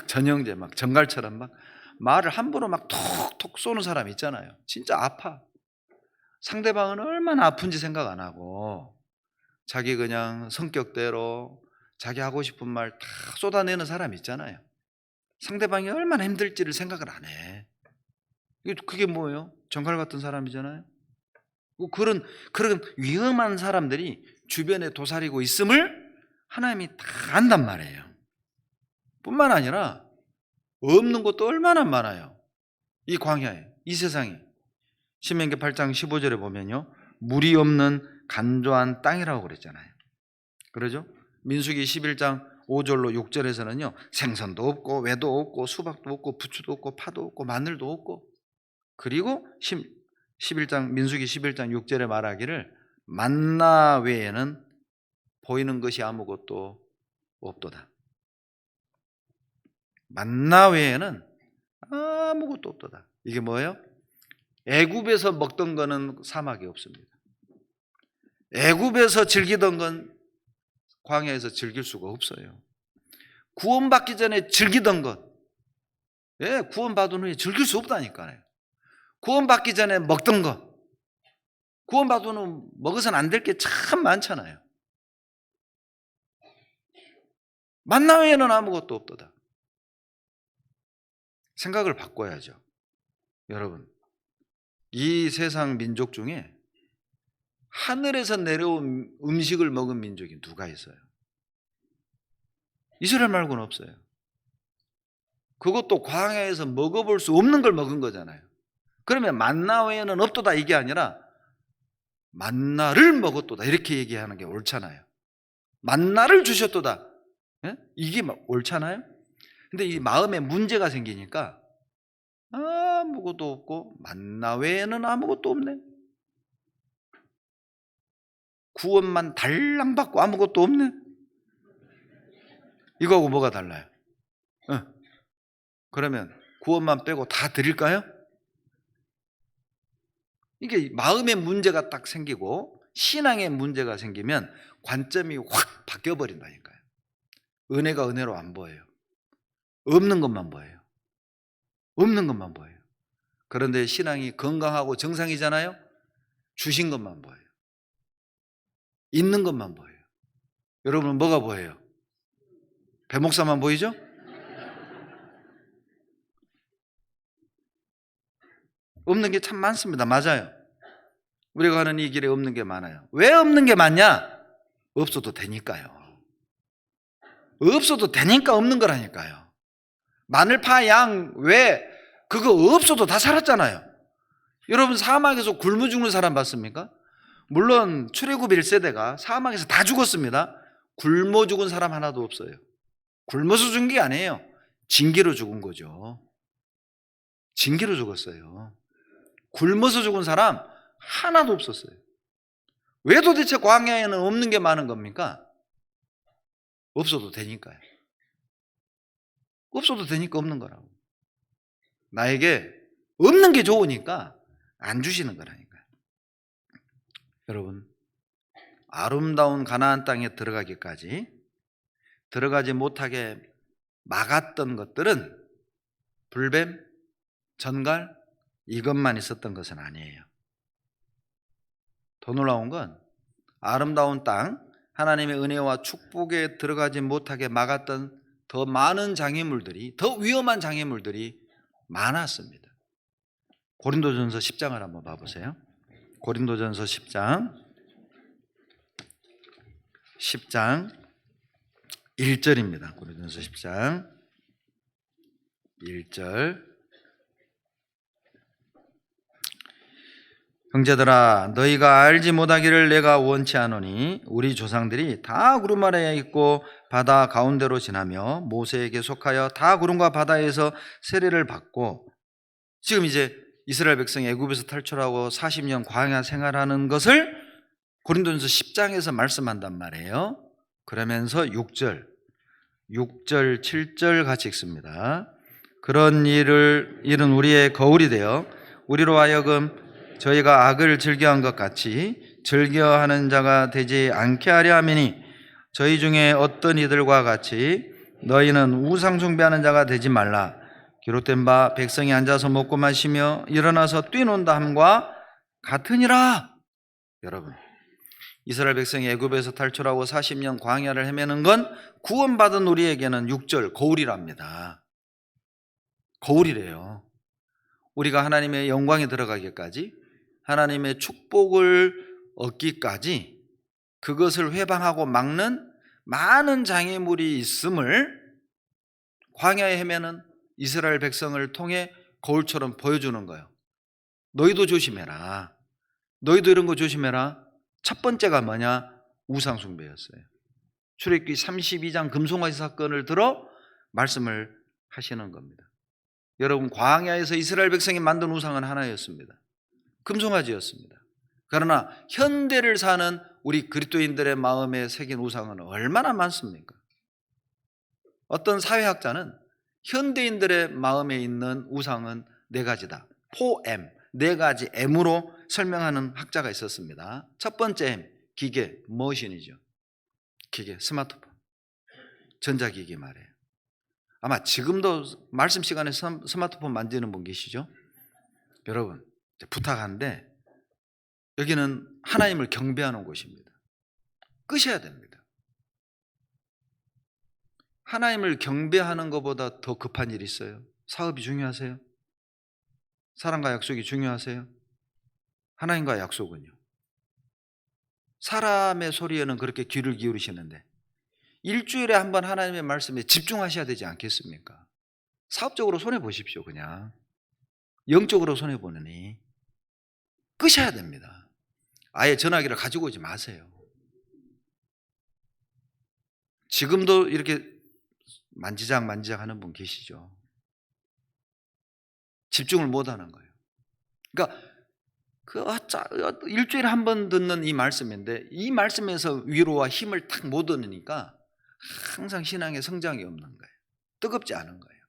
전형제 막 전갈처럼 막 말을 함부로 막 톡톡 쏘는 사람 있잖아요. 진짜 아파. 상대방은 얼마나 아픈지 생각 안 하고 자기 그냥 성격대로 자기 하고 싶은 말 다 쏟아내는 사람 있잖아요. 상대방이 얼마나 힘들지를 생각을 안 해. 그게 뭐예요? 전갈 같은 사람이잖아요. 그런 위험한 사람들이 주변에 도사리고 있음을 하나님이 다 안단 말이에요. 뿐만 아니라 없는 것도 얼마나 많아요. 이 광야에, 이 세상에. 신명기 8장 15절에 보면요, 물이 없는 간조한 땅이라고 그랬잖아요. 그러죠? 민수기 11장 5절로 6절에서는요. 생선도 없고 외도 없고 수박도 없고 부추도 없고 파도 없고 마늘도 없고, 그리고 11장 민수기 11장 6절에 말하기를 만나 외에는 보이는 것이 아무것도 없도다. 만나 외에는 아무것도 없도다. 이게 뭐예요? 애굽에서 먹던 거는 사막에 없습니다. 애굽에서 즐기던 건 광야에서 즐길 수가 없어요. 구원받기 전에 즐기던 것, 구원받은 후에 즐길 수 없다니까요. 구원받기 전에 먹던 것, 구원받은 후 먹어서는 안 될 게 참 많잖아요. 만나 외에는 아무것도 없도다. 생각을 바꿔야죠. 여러분, 이 세상 민족 중에 하늘에서 내려온 음식을 먹은 민족이 누가 있어요? 이스라엘 말고는 없어요. 그것도 광야에서 먹어볼 수 없는 걸 먹은 거잖아요. 그러면 만나 외에는 없도다 이게 아니라 만나를 먹었도다 이렇게 얘기하는 게 옳잖아요. 만나를 주셨도다, 이게 옳잖아요. 근데 이 마음에 문제가 생기니까 아무것도 없고 만나 외에는 아무것도 없네, 구원만 달랑 받고 아무것도 없네, 이거하고 뭐가 달라요? 그러면 구원만 빼고 다 드릴까요? 이게 마음의 문제가 딱 생기고 신앙의 문제가 생기면 관점이 확 바뀌어버린다니까요. 은혜가 은혜로 안 보여요. 없는 것만 보여요. 없는 것만 보여요. 그런데 신앙이 건강하고 정상이잖아요. 주신 것만 보여요. 있는 것만 보여요. 여러분은 뭐가 보여요? 배목사만 보이죠? 없는 게 참 많습니다. 맞아요. 우리가 가는 이 길에 없는 게 많아요. 왜 없는 게 많냐? 없어도 되니까요. 없어도 되니까 없는 거라니까요. 마늘, 파, 양, 왜 그거 없어도 다 살았잖아요. 여러분 사막에서 굶어 죽는 사람 봤습니까? 물론 출애굽 1세대가 사막에서 다 죽었습니다. 굶어 죽은 사람 하나도 없어요. 굶어서 죽은 게 아니에요. 징계로 죽은 거죠. 징계로 죽었어요. 굶어서 죽은 사람 하나도 없었어요. 왜 도대체 광야에는 없는 게 많은 겁니까? 없어도 되니까요. 없어도 되니까 없는 거라고. 나에게 없는 게 좋으니까 안 주시는 거라니까요. 여러분, 아름다운 가나안 땅에 들어가기까지 들어가지 못하게 막았던 것들은 불뱀, 전갈 이것만 있었던 것은 아니에요. 더 놀라운 건 아름다운 땅, 하나님의 은혜와 축복에 들어가지 못하게 막았던 더 많은 장애물들이, 더 위험한 장애물들이 많았습니다. 고린도전서 10장을 한번 봐보세요. 고린도전서 10장 1절입니다. 고린도전서 10장 1절. 형제들아, 너희가 알지 못하기를 내가 원치 않으니 우리 조상들이 다 구름 아래에 있고 바다 가운데로 지나며 모세에게 속하여 다 구름과 바다에서 세례를 받고, 지금 이제 이스라엘 백성이 애굽에서 탈출하고 40년 광야 생활하는 것을 고린도전서 10장에서 말씀한단 말이에요. 그러면서 6절, 7절 같이 읽습니다. 그런 일은 우리의 거울이 되어 우리로 하여금 저희가 악을 즐겨한 것 같이 즐겨하는 자가 되지 않게 하려 함이니, 저희 중에 어떤 이들과 같이 너희는 우상 숭배하는 자가 되지 말라. 기록된 바 백성이 앉아서 먹고 마시며 일어나서 뛰논다 함과 같으니라. 여러분, 이스라엘 백성이 애굽에서 탈출하고 40년 광야를 헤매는 건 구원받은 우리에게는 6절 거울이랍니다. 거울이래요. 우리가 하나님의 영광에 들어가기까지, 하나님의 축복을 얻기까지 그것을 회방하고 막는 많은 장애물이 있음을 광야에 헤매는 이스라엘 백성을 통해 거울처럼 보여주는 거예요. 너희도 조심해라. 너희도 이런 거 조심해라. 첫 번째가 뭐냐? 우상 숭배였어요. 출애굽기 32장 금송아지 사건을 들어 말씀을 하시는 겁니다. 여러분, 광야에서 이스라엘 백성이 만든 우상은 하나였습니다. 금송아지였습니다. 그러나 현대를 사는 우리 그리스도인들의 마음에 새긴 우상은 얼마나 많습니까? 어떤 사회학자는 현대인들의 마음에 있는 우상은 네 가지다. 4M, 네 가지 M으로 설명하는 학자가 있었습니다. 첫 번째 M, 기계, 머신이죠. 기계, 스마트폰, 전자기기 말이에요. 아마 지금도 말씀 시간에 스마트폰 만지는 분 계시죠? 여러분, 부탁하는데 여기는 하나님을 경배하는 곳입니다. 끄셔야 됩니다. 하나님을 경배하는 것보다 더 급한 일이 있어요? 사업이 중요하세요? 사랑과 약속이 중요하세요? 하나님과 약속은요? 사람의 소리에는 그렇게 귀를 기울이시는데 일주일에 한 번 하나님의 말씀에 집중하셔야 되지 않겠습니까? 사업적으로 손해보십시오. 그냥 영적으로 손해보느니 끄셔야 됩니다. 아예 전화기를 가지고 오지 마세요. 지금도 이렇게 만지작 하는 분 계시죠? 집중을 못하는 거예요. 그러니까 일주일에 한 번 듣는 이 말씀인데 이 말씀에서 위로와 힘을 탁 못 얻으니까 항상 신앙의 성장이 없는 거예요. 뜨겁지 않은 거예요.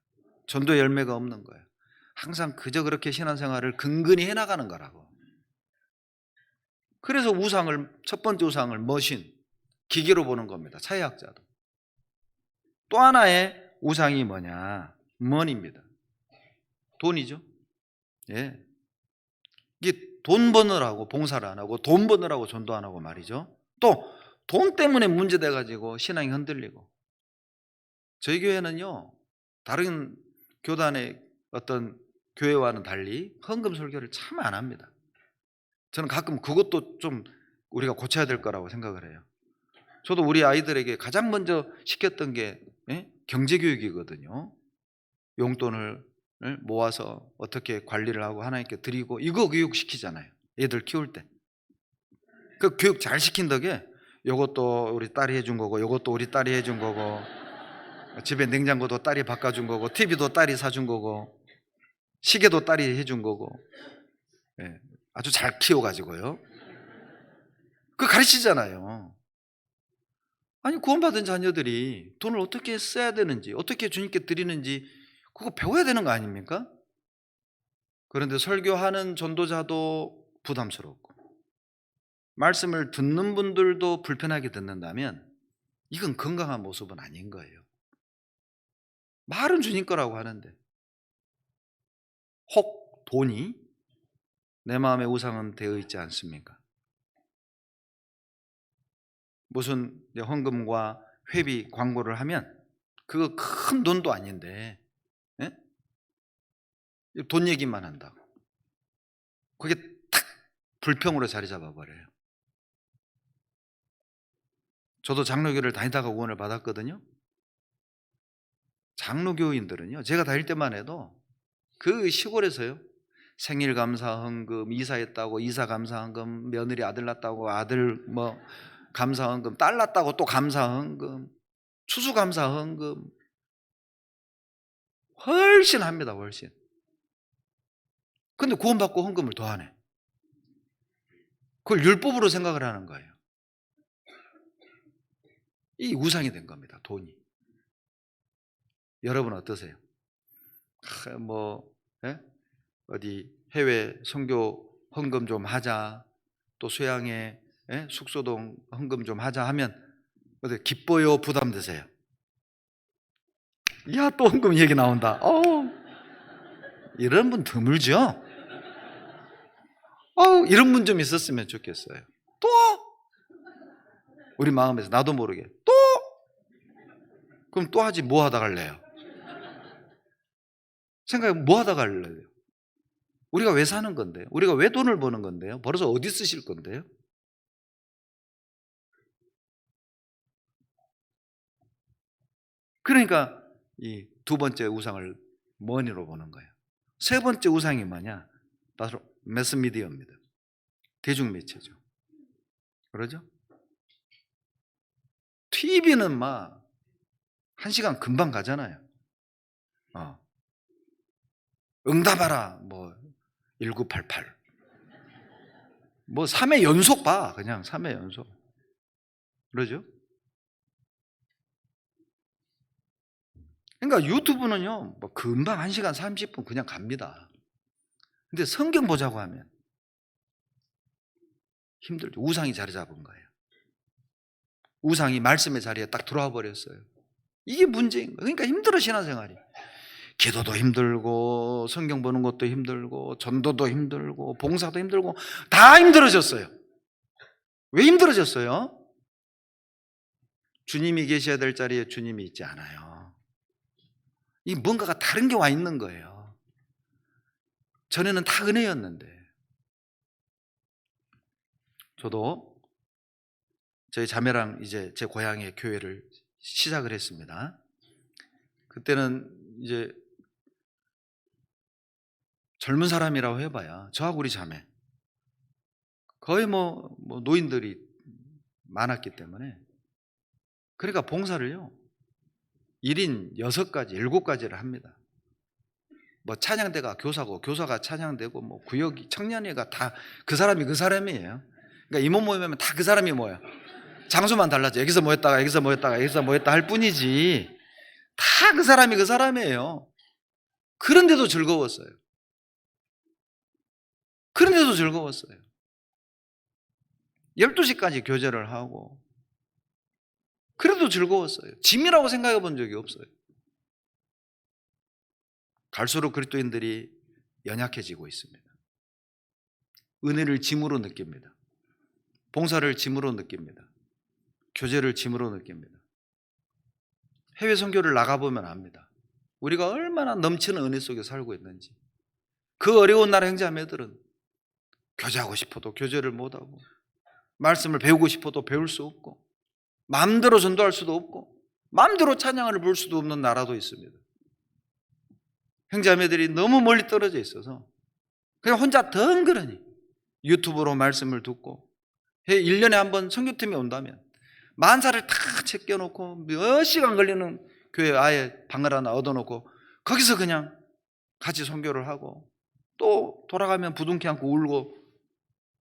전도 열매가 없는 거예요. 항상 그저 그렇게 신앙생활을 근근히 해나가는 거라고. 그래서 첫 번째 우상을 머신, 기계로 보는 겁니다. 사회학자도. 또 하나의 우상이 뭐냐? money입니다. 돈이죠. 예. 이게 돈 버느라고 봉사를 안 하고 돈 버느라고 전도 안 하고 말이죠. 또 돈 때문에 문제돼 가지고 신앙이 흔들리고. 저희 교회는요, 다른 교단의 어떤 교회와는 달리 헌금 설교를 참 안 합니다. 저는 가끔 그것도 좀 우리가 고쳐야 될 거라고 생각을 해요. 저도 우리 아이들에게 가장 먼저 시켰던 게 경제교육이거든요. 용돈을 모아서 어떻게 관리를 하고 하나님께 드리고 이거 교육시키잖아요. 애들 키울 때. 그 교육 잘 시킨 덕에 요것도 우리 딸이 해준 거고 요것도 우리 딸이 해준 거고 집에 냉장고도 딸이 바꿔준 거고 TV도 딸이 사준 거고 시계도 딸이 해준 거고 아주 잘 키워가지고요. 그거 가르치잖아요. 아니 구원받은 자녀들이 돈을 어떻게 써야 되는지 어떻게 주님께 드리는지 그거 배워야 되는 거 아닙니까? 그런데 설교하는 전도자도 부담스럽고 말씀을 듣는 분들도 불편하게 듣는다면 이건 건강한 모습은 아닌 거예요. 말은 주님 거라고 하는데 혹 돈이 내 마음의 우상은 되어 있지 않습니까? 무슨 헌금과 회비 광고를 하면 그거 큰 돈도 아닌데 돈 얘기만 한다고 그게 탁 불평으로 자리 잡아버려요. 저도 장로교를 다니다가 구원을 받았거든요. 장로교인들은요, 제가 다닐 때만 해도 그 시골에서요, 생일 감사 헌금, 이사했다고 이사 감사 헌금, 며느리 아들 낳았다고 아들 뭐 감사 헌금, 딸 낳았다고 또 감사 헌금, 추수 감사 헌금 훨씬 합니다. 훨씬. 근데 구원받고 헌금을 더 하네. 그걸 율법으로 생각을 하는 거예요. 이 우상이 된 겁니다. 돈이. 여러분 어떠세요? 어디 해외 선교 헌금 좀 하자, 또 소양에 숙소동 헌금 좀 하자 하면 어때 기뻐요? 부담되세요? 야, 또 헌금 얘기 나온다. 이런 분 드물죠? 이런 분 좀 있었으면 좋겠어요. 또 우리 마음에서 나도 모르게 또 그럼 또 하지 뭐 하다 갈래요? 생각해 뭐 하다 갈래요? 우리가 왜 사는 건데요? 우리가 왜 돈을 버는 건데요? 벌어서 어디 쓰실 건데요? 그러니까 이 두 번째 우상을 머니로 보는 거예요. 세 번째 우상이 뭐냐? 바로 매스미디어입니다. 대중매체죠. 그러죠? TV는 막 1시간 금방 가잖아요. 응답하라 1988 3회 연속 봐. 그냥 3회 연속. 그러죠? 그러니까 유튜브는요, 금방 1시간 30분 그냥 갑니다. 근데 성경 보자고 하면 힘들죠. 우상이 자리 잡은 거예요. 우상이 말씀의 자리에 딱 들어와 버렸어요. 이게 문제인 거예요. 그러니까 힘들어, 신앙생활이. 기도도 힘들고 성경 보는 것도 힘들고 전도도 힘들고 봉사도 힘들고 다 힘들어졌어요. 왜 힘들어졌어요? 주님이 계셔야 될 자리에 주님이 있지 않아요. 이 뭔가가 다른 게 와 있는 거예요. 전에는 다 은혜였는데. 저도 저희 자매랑 이제 제 고향에 교회를 시작을 했습니다. 그때는 이제 젊은 사람이라고 해봐야 저하고 우리 자매 거의 노인들이 많았기 때문에, 그러니까 봉사를요 1인 6가지 7가지를 합니다. 찬양대가 교사고 교사가 찬양대고 구역이 청년회가 다 그 사람이 그 사람이에요. 그러니까 임원 모임하면 다 그 사람이 모여요. 장소만 달라져. 여기서 모였다가 여기서 모였다가 여기서 모였다 할 뿐이지 다 그 사람이 그 사람이에요. 그런데도 즐거웠어요. 그런데도 즐거웠어요. 12시까지 교제를 하고 그래도 즐거웠어요. 짐이라고 생각해 본 적이 없어요. 갈수록 그리스도인들이 연약해지고 있습니다. 은혜를 짐으로 느낍니다. 봉사를 짐으로 느낍니다. 교제를 짐으로 느낍니다. 해외 선교를 나가보면 압니다. 우리가 얼마나 넘치는 은혜 속에 살고 있는지. 그 어려운 나라 형제자매들은 교제하고 싶어도 교제를 못하고 말씀을 배우고 싶어도 배울 수 없고 마음대로 전도할 수도 없고 마음대로 찬양을 부를 수도 없는 나라도 있습니다. 형제자매들이 너무 멀리 떨어져 있어서 그냥 혼자 덩그러니 유튜브로 말씀을 듣고 1년에 한 번 선교팀이 온다면 만사를 다 챙겨놓고 몇 시간 걸리는 교회 아예 방을 하나 얻어놓고 거기서 그냥 같이 선교를 하고 또 돌아가면 부둥켜 안고 울고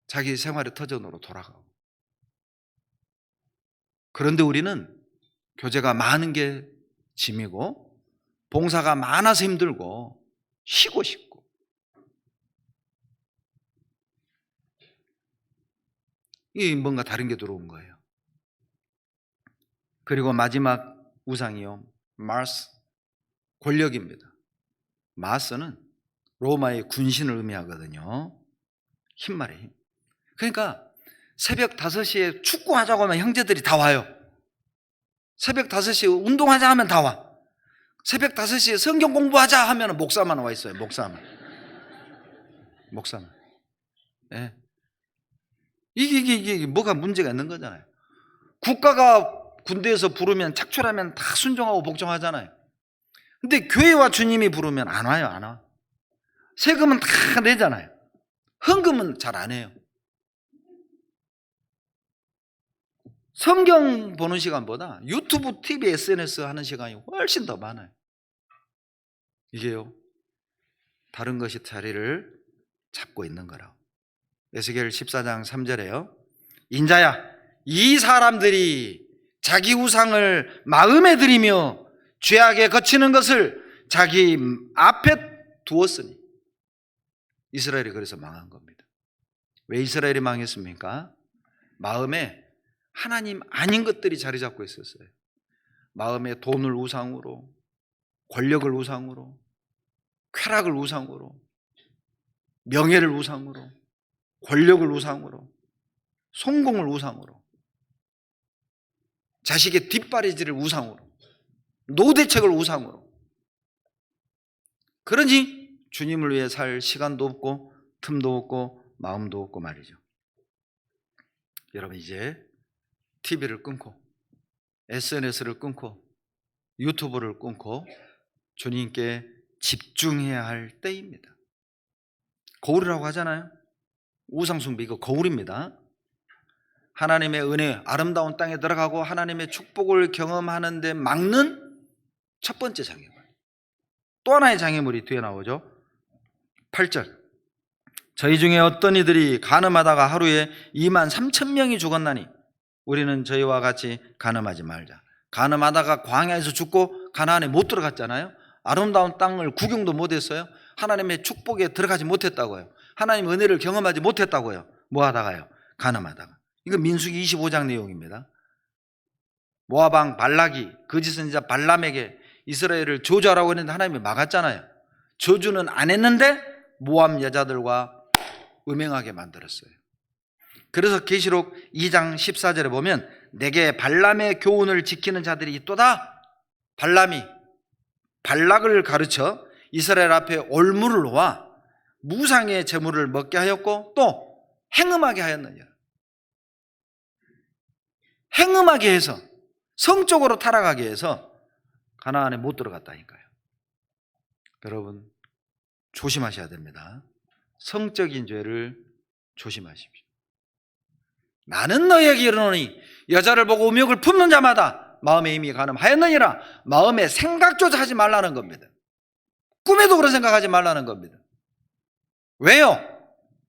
자기 생활의 터전으로 돌아가고. 그런데 우리는 교제가 많은 게 짐이고 봉사가 많아서 힘들고 쉬고 싶고. 이 뭔가 다른 게 들어온 거예요. 그리고 마지막 우상이요, 마스, 권력입니다. 마스는 로마의 군신을 의미하거든요. 힘말의 힘. 그러니까 새벽 5시에 축구하자고 하면 형제들이 다 와요. 새벽 5시에 운동하자 하면 다 와. 새벽 5시에 성경 공부하자 하면 목사만 와 있어요. 목사만. 네. 이게 뭐가 문제가 있는 거잖아요. 국가가 군대에서 부르면 착출하면 다 순종하고 복종하잖아요. 근데 교회와 주님이 부르면 안 와요. 안 와. 세금은 다 내잖아요. 헌금은 잘 안 해요. 성경 보는 시간보다 유튜브, TV, SNS 하는 시간이 훨씬 더 많아요. 이게요, 다른 것이 자리를 잡고 있는 거라고. 에스겔 14장 3절에요. 인자야, 이 사람들이 자기 우상을 마음에 들이며 죄악에 거치는 것을 자기 앞에 두었으니. 이스라엘이 그래서 망한 겁니다. 왜 이스라엘이 망했습니까? 마음에 하나님 아닌 것들이 자리 잡고 있었어요. 마음에 돈을 우상으로, 권력을 우상으로, 쾌락을 우상으로, 명예를 우상으로, 권력을 우상으로, 성공을 우상으로, 자식의 뒷바라지를 우상으로, 노대책을 우상으로. 그러니 주님을 위해 살 시간도 없고 틈도 없고 마음도 없고 말이죠. 여러분, 이제 TV를 끊고 SNS를 끊고 유튜브를 끊고 주님께 집중해야 할 때입니다. 거울이라고 하잖아요. 우상숭배, 이거 거울입니다. 하나님의 은혜, 아름다운 땅에 들어가고 하나님의 축복을 경험하는 데 막는 첫 번째 장애물. 또 하나의 장애물이 뒤에 나오죠. 8절. 저희 중에 어떤 이들이 간음하다가 하루에 23,000명이 죽었나니 우리는 저희와 같이 간음하지 말자. 간음하다가 광야에서 죽고 가나안에 못 들어갔잖아요. 아름다운 땅을 구경도 못했어요. 하나님의 축복에 들어가지 못했다고요. 하나님의 은혜를 경험하지 못했다고요. 뭐 하다가요? 간음하다가. 이거 민수기 25장 내용입니다. 모압 왕 발락이 거짓 선지자 발람에게 이스라엘을 저주하라고 했는데 하나님이 막았잖아요. 저주는 안 했는데 모압 여자들과 음행하게 만들었어요. 그래서 계시록 2장 14절에 보면 내게 발람의 교훈을 지키는 자들이 있도다. 발람이 발락을 가르쳐 이스라엘 앞에 올무를 놓아 무상의 제물을 먹게 하였고 또 행음하게 하였느니라. 행음하게 해서 성적으로 타락하게 해서 가나안에 못 들어갔다니까요. 여러분 조심하셔야 됩니다. 성적인 죄를 조심하십시오. 나는 너희에게 이르노니 여자를 보고 음욕을 품는 자마다 마음에 이미 간음하였느니라. 마음에 생각조차 하지 말라는 겁니다. 꿈에도 그런 생각하지 말라는 겁니다. 왜요?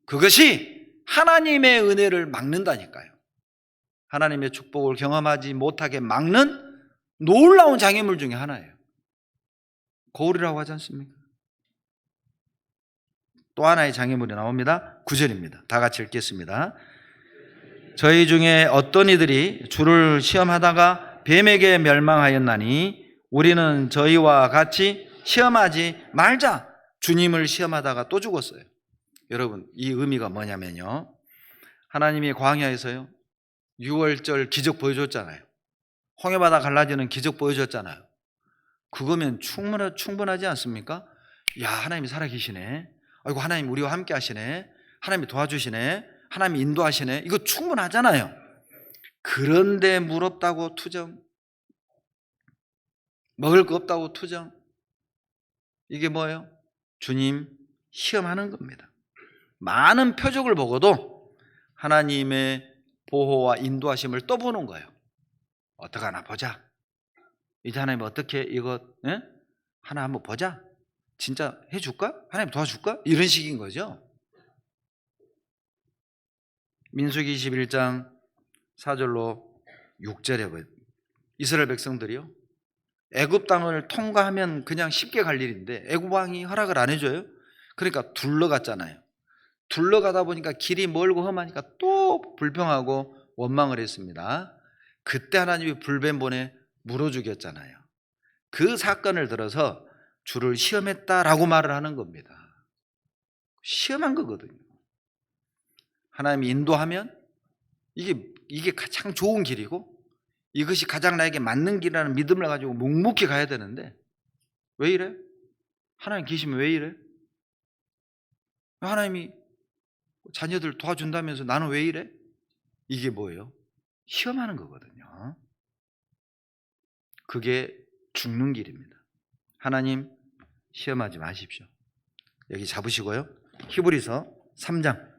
그것이 하나님의 은혜를 막는다니까요. 하나님의 축복을 경험하지 못하게 막는 놀라운 장애물 중에 하나예요. 거울이라고 하지 않습니까? 또 하나의 장애물이 나옵니다. 9절입니다. 다 같이 읽겠습니다. 저희 중에 어떤 이들이 주를 시험하다가 뱀에게 멸망하였나니 우리는 저희와 같이 시험하지 말자. 주님을 시험하다가 또 죽었어요. 여러분 이 의미가 뭐냐면요, 하나님이 광야에서요 6월절 기적 보여줬잖아요. 홍해바다 갈라지는 기적 보여줬잖아요. 그거면 충분하지 않습니까? 야, 하나님이 살아계시네. 아이고, 하나님 우리와 함께 하시네. 하나님이 도와주시네. 하나님이 인도하시네. 이거 충분하잖아요. 그런데 물 없다고 투정, 먹을 거 없다고 투정, 이게 뭐예요? 주님 시험하는 겁니다. 많은 표적을 보고도 하나님의 보호와 인도하심을 떠보는 거예요. 어떡하나 보자. 이제 하나님 어떻게 이거 하나 한번 보자. 진짜 해줄까? 하나님 도와줄까? 이런 식인 거죠. 민수기 21장 4절로 6절에 보여요. 이스라엘 백성들이요 애굽 땅을 통과하면 그냥 쉽게 갈 일인데 애굽 왕이 허락을 안 해줘요. 그러니까 둘러갔잖아요. 둘러가다 보니까 길이 멀고 험하니까 또 불평하고 원망을 했습니다. 그때 하나님이 불뱀 보내 물어 죽였잖아요. 그 사건을 들어서 주를 시험했다라고 말을 하는 겁니다. 시험한 거거든요. 하나님이 인도하면 이게 가장 좋은 길이고 이것이 가장 나에게 맞는 길이라는 믿음을 가지고 묵묵히 가야 되는데 왜 이래? 하나님 계시면 왜 이래? 하나님이 자녀들 도와준다면서 나는 왜 이래? 이게 뭐예요? 시험하는 거거든요. 그게 죽는 길입니다. 하나님 시험하지 마십시오. 여기 잡으시고요. 히브리서 3장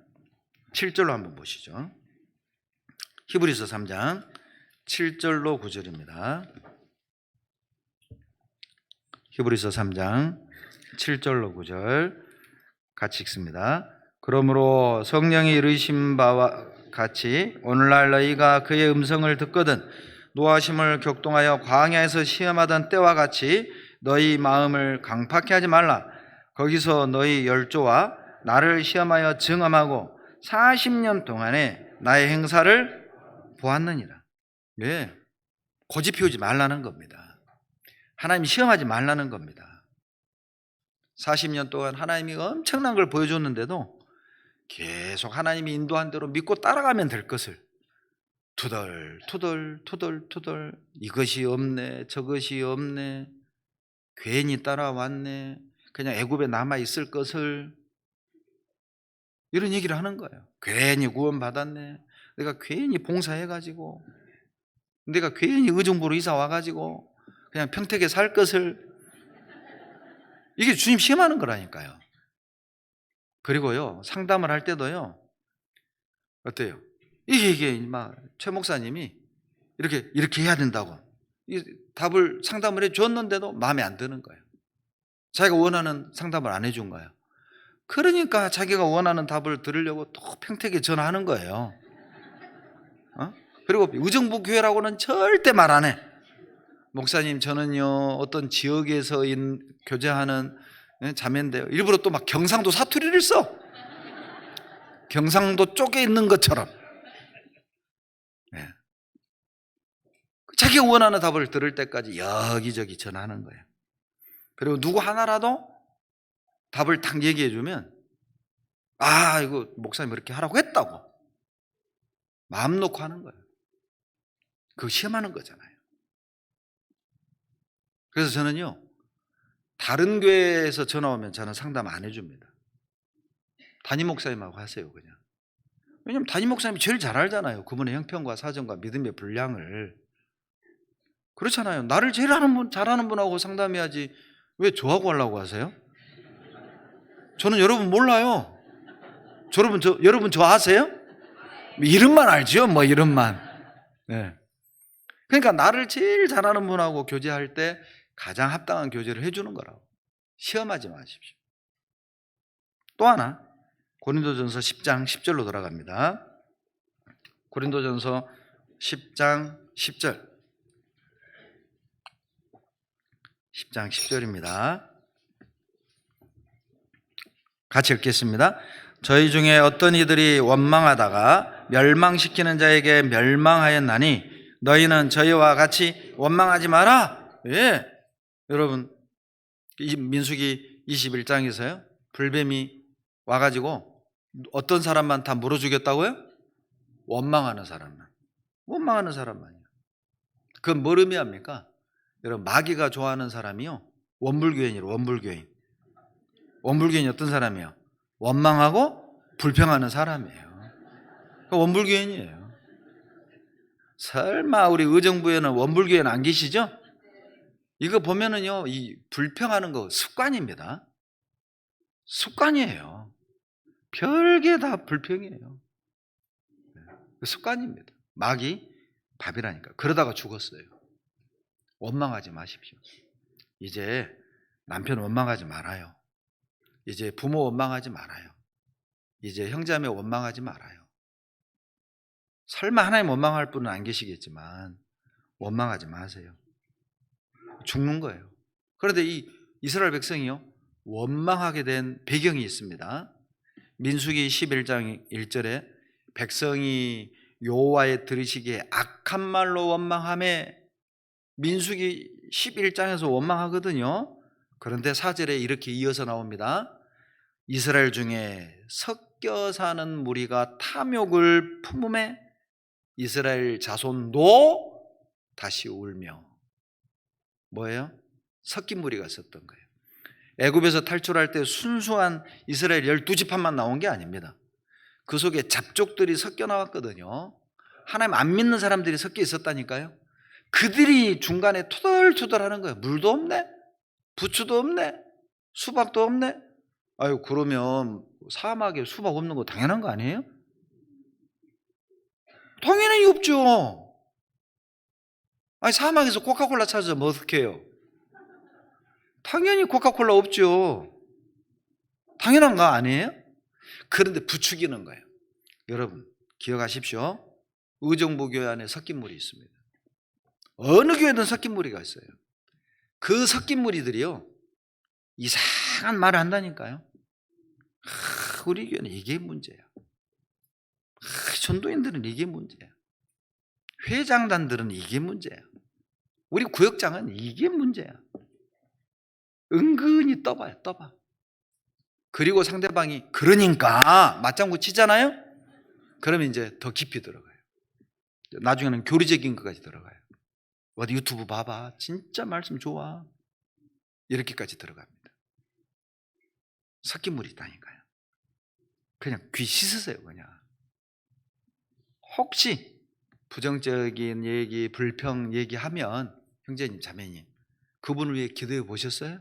7절로 한번 보시죠. 히브리서 3장 7절로 9절입니다. 히브리서 3장 7절로 9절 같이 읽습니다. 그러므로 성령이 이르신 바와 같이 오늘날 너희가 그의 음성을 듣거든 노하심을 격동하여 광야에서 시험하던 때와 같이 너희 마음을 강팍해 하지 말라. 거기서 너희 열조와 나를 시험하여 증언하고 40년 동안에 나의 행사를 보았느니라. 예, 고집 피우지 말라는 겁니다. 하나님 시험하지 말라는 겁니다. 40년 동안 하나님이 엄청난 걸 보여줬는데도 계속 하나님이 인도한 대로 믿고 따라가면 될 것을 투덜 이것이 없네 저것이 없네 괜히 따라왔네 그냥 애굽에 남아있을 것을 이런 얘기를 하는 거예요. 괜히 구원받았네, 내가 괜히 봉사해가지고, 내가 괜히 의정부로 이사 와가지고 그냥 평택에 살 것을, 이게 주님 시험하는 거라니까요. 그리고요 상담을 할 때도요 어때요? 이게 막 최 목사님이 이렇게 해야 된다고 이 답을 상담을 해 줬는데도 마음에 안 드는 거예요. 자기가 원하는 상담을 안 해준 거예요. 그러니까 자기가 원하는 답을 들으려고 또 평택에 전화하는 거예요. 그리고 의정부 교회라고는 절대 말 안 해. 목사님, 저는요 어떤 지역에서 교제하는 자매인데요. 일부러 또 막 경상도 사투리를 써. 경상도 쪽에 있는 것처럼. 네. 자기가 원하는 답을 들을 때까지 여기저기 전화하는 거예요. 그리고 누구 하나라도 답을 딱 얘기해 주면 이거 목사님 이렇게 하라고 했다고 마음 놓고 하는 거예요. 그거 시험하는 거잖아요. 그래서 저는요 다른 교회에서 전화 오면 저는 상담 안 해줍니다. 담임 목사님하고 하세요 그냥. 왜냐면 담임 목사님이 제일 잘 알잖아요. 그분의 형편과 사정과 믿음의 분량을. 그렇잖아요. 나를 제일 잘하는 분하고 상담해야지 왜 저하고 하려고 하세요? 저는 여러분 몰라요. 여러분 저 아세요? 이름만 알죠. 뭐 이름만. 네. 그러니까 나를 제일 잘하는 분하고 교제할 때 가장 합당한 교제를 해주는 거라고. 시험하지 마십시오. 또 하나 고린도전서 10장 10절로 돌아갑니다. 고린도전서 10장 10절 10장 10절입니다. 같이 읽겠습니다. 저희 중에 어떤 이들이 원망하다가 멸망시키는 자에게 멸망하였나니 너희는 저희와 같이 원망하지 마라. 예. 여러분 민수기 21장에서요 불뱀이 와가지고 어떤 사람만 다 물어 죽였다고요? 원망하는 사람만이요. 그건 뭘 의미합니까? 여러분 마귀가 좋아하는 사람이요 원불교인이에요. 원불교인이 어떤 사람이에요? 원망하고 불평하는 사람이에요. 원불교인이에요. 설마 우리 의정부에는 원불교인 안 계시죠? 이거 보면은요 이 불평하는 거 습관입니다. 습관이에요. 별게 다 불평이에요. 습관입니다. 마귀 밥이라니까. 그러다가 죽었어요. 원망하지 마십시오. 이제 남편 원망하지 말아요. 이제 부모 원망하지 말아요. 이제 형제자매 원망하지 말아요. 설마 하나님 원망할 분은 안 계시겠지만 원망하지 마세요. 죽는 거예요. 그런데 이 이스라엘 백성이요 원망하게 된 배경이 있습니다. 민수기 11장 1절에 백성이 여호와의 들으시기에 악한 말로 원망하며 민수기 11장에서 원망하거든요. 그런데 4절에 이렇게 이어서 나옵니다. 이스라엘 중에 섞여 사는 무리가 탐욕을 품음에 이스라엘 자손도 다시 울며. 뭐예요? 섞인 무리가 있었던 거예요. 애굽에서 탈출할 때 순수한 이스라엘 12지파만 나온 게 아닙니다. 그 속에 잡족들이 섞여 나왔거든요. 하나님 안 믿는 사람들이 섞여 있었다니까요. 그들이 중간에 투덜투덜하는 거예요. 물도 없네, 부추도 없네, 수박도 없네. 아유 그러면 사막에 수박 없는 거 당연한 거 아니에요? 당연히 없죠. 아니 사막에서 코카콜라 찾으면 어떡해요? 당연히 코카콜라 없죠. 당연한 거 아니에요? 그런데 부추기는 거예요. 여러분 기억하십시오. 의정부 교회 안에 섞인 물이 있습니다. 어느 교회든 섞인 무리가 있어요. 그 섞인 무리들이요 이상한 말을 한다니까요. 우리 교회는 이게 문제야. 전도인들은 이게 문제야. 회장단들은 이게 문제야. 우리 구역장은 이게 문제야. 은근히 떠봐요. 그리고 상대방이 그러니까 맞장구 치잖아요. 그러면 이제 더 깊이 들어가요. 나중에는 교리적인 것까지 들어가요. 어디 유튜브 봐봐. 진짜 말씀 좋아. 이렇게까지 들어갑니다. 섞인 물이 있다니까요. 그냥 귀 씻으세요. 그냥. 혹시 부정적인 얘기, 불평 얘기하면 형제님, 자매님 그분을 위해 기도해 보셨어요?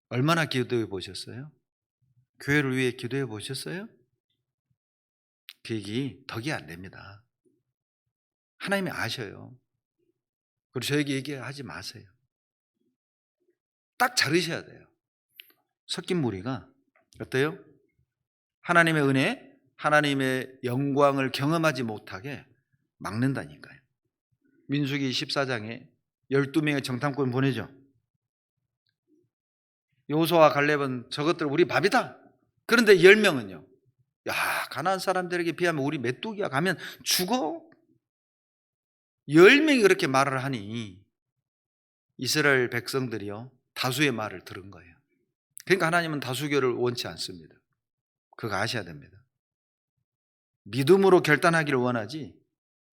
얼마나 기도해 보셨어요? 교회를 위해 기도해 보셨어요? 계획이 덕이 안 됩니다. 하나님이 아셔요. 그리고 저에게 얘기하지 마세요. 딱 자르셔야 돼요. 섞인 무리가 어때요? 하나님의 은혜, 하나님의 영광을 경험하지 못하게 막는다니까요. 민수기 14장에 12명의 정탐꾼 보내죠. 여호수아와 갈렙은 저것들 우리 밥이다. 그런데 10명은요. 야, 가나안 사람들에게 비하면 우리 메뚜기야, 가면 죽어. 10명이 그렇게 말을 하니 이스라엘 백성들이요 다수의 말을 들은 거예요. 그러니까 하나님은 다수결을 원치 않습니다. 그거 아셔야 됩니다. 믿음으로 결단하기를 원하지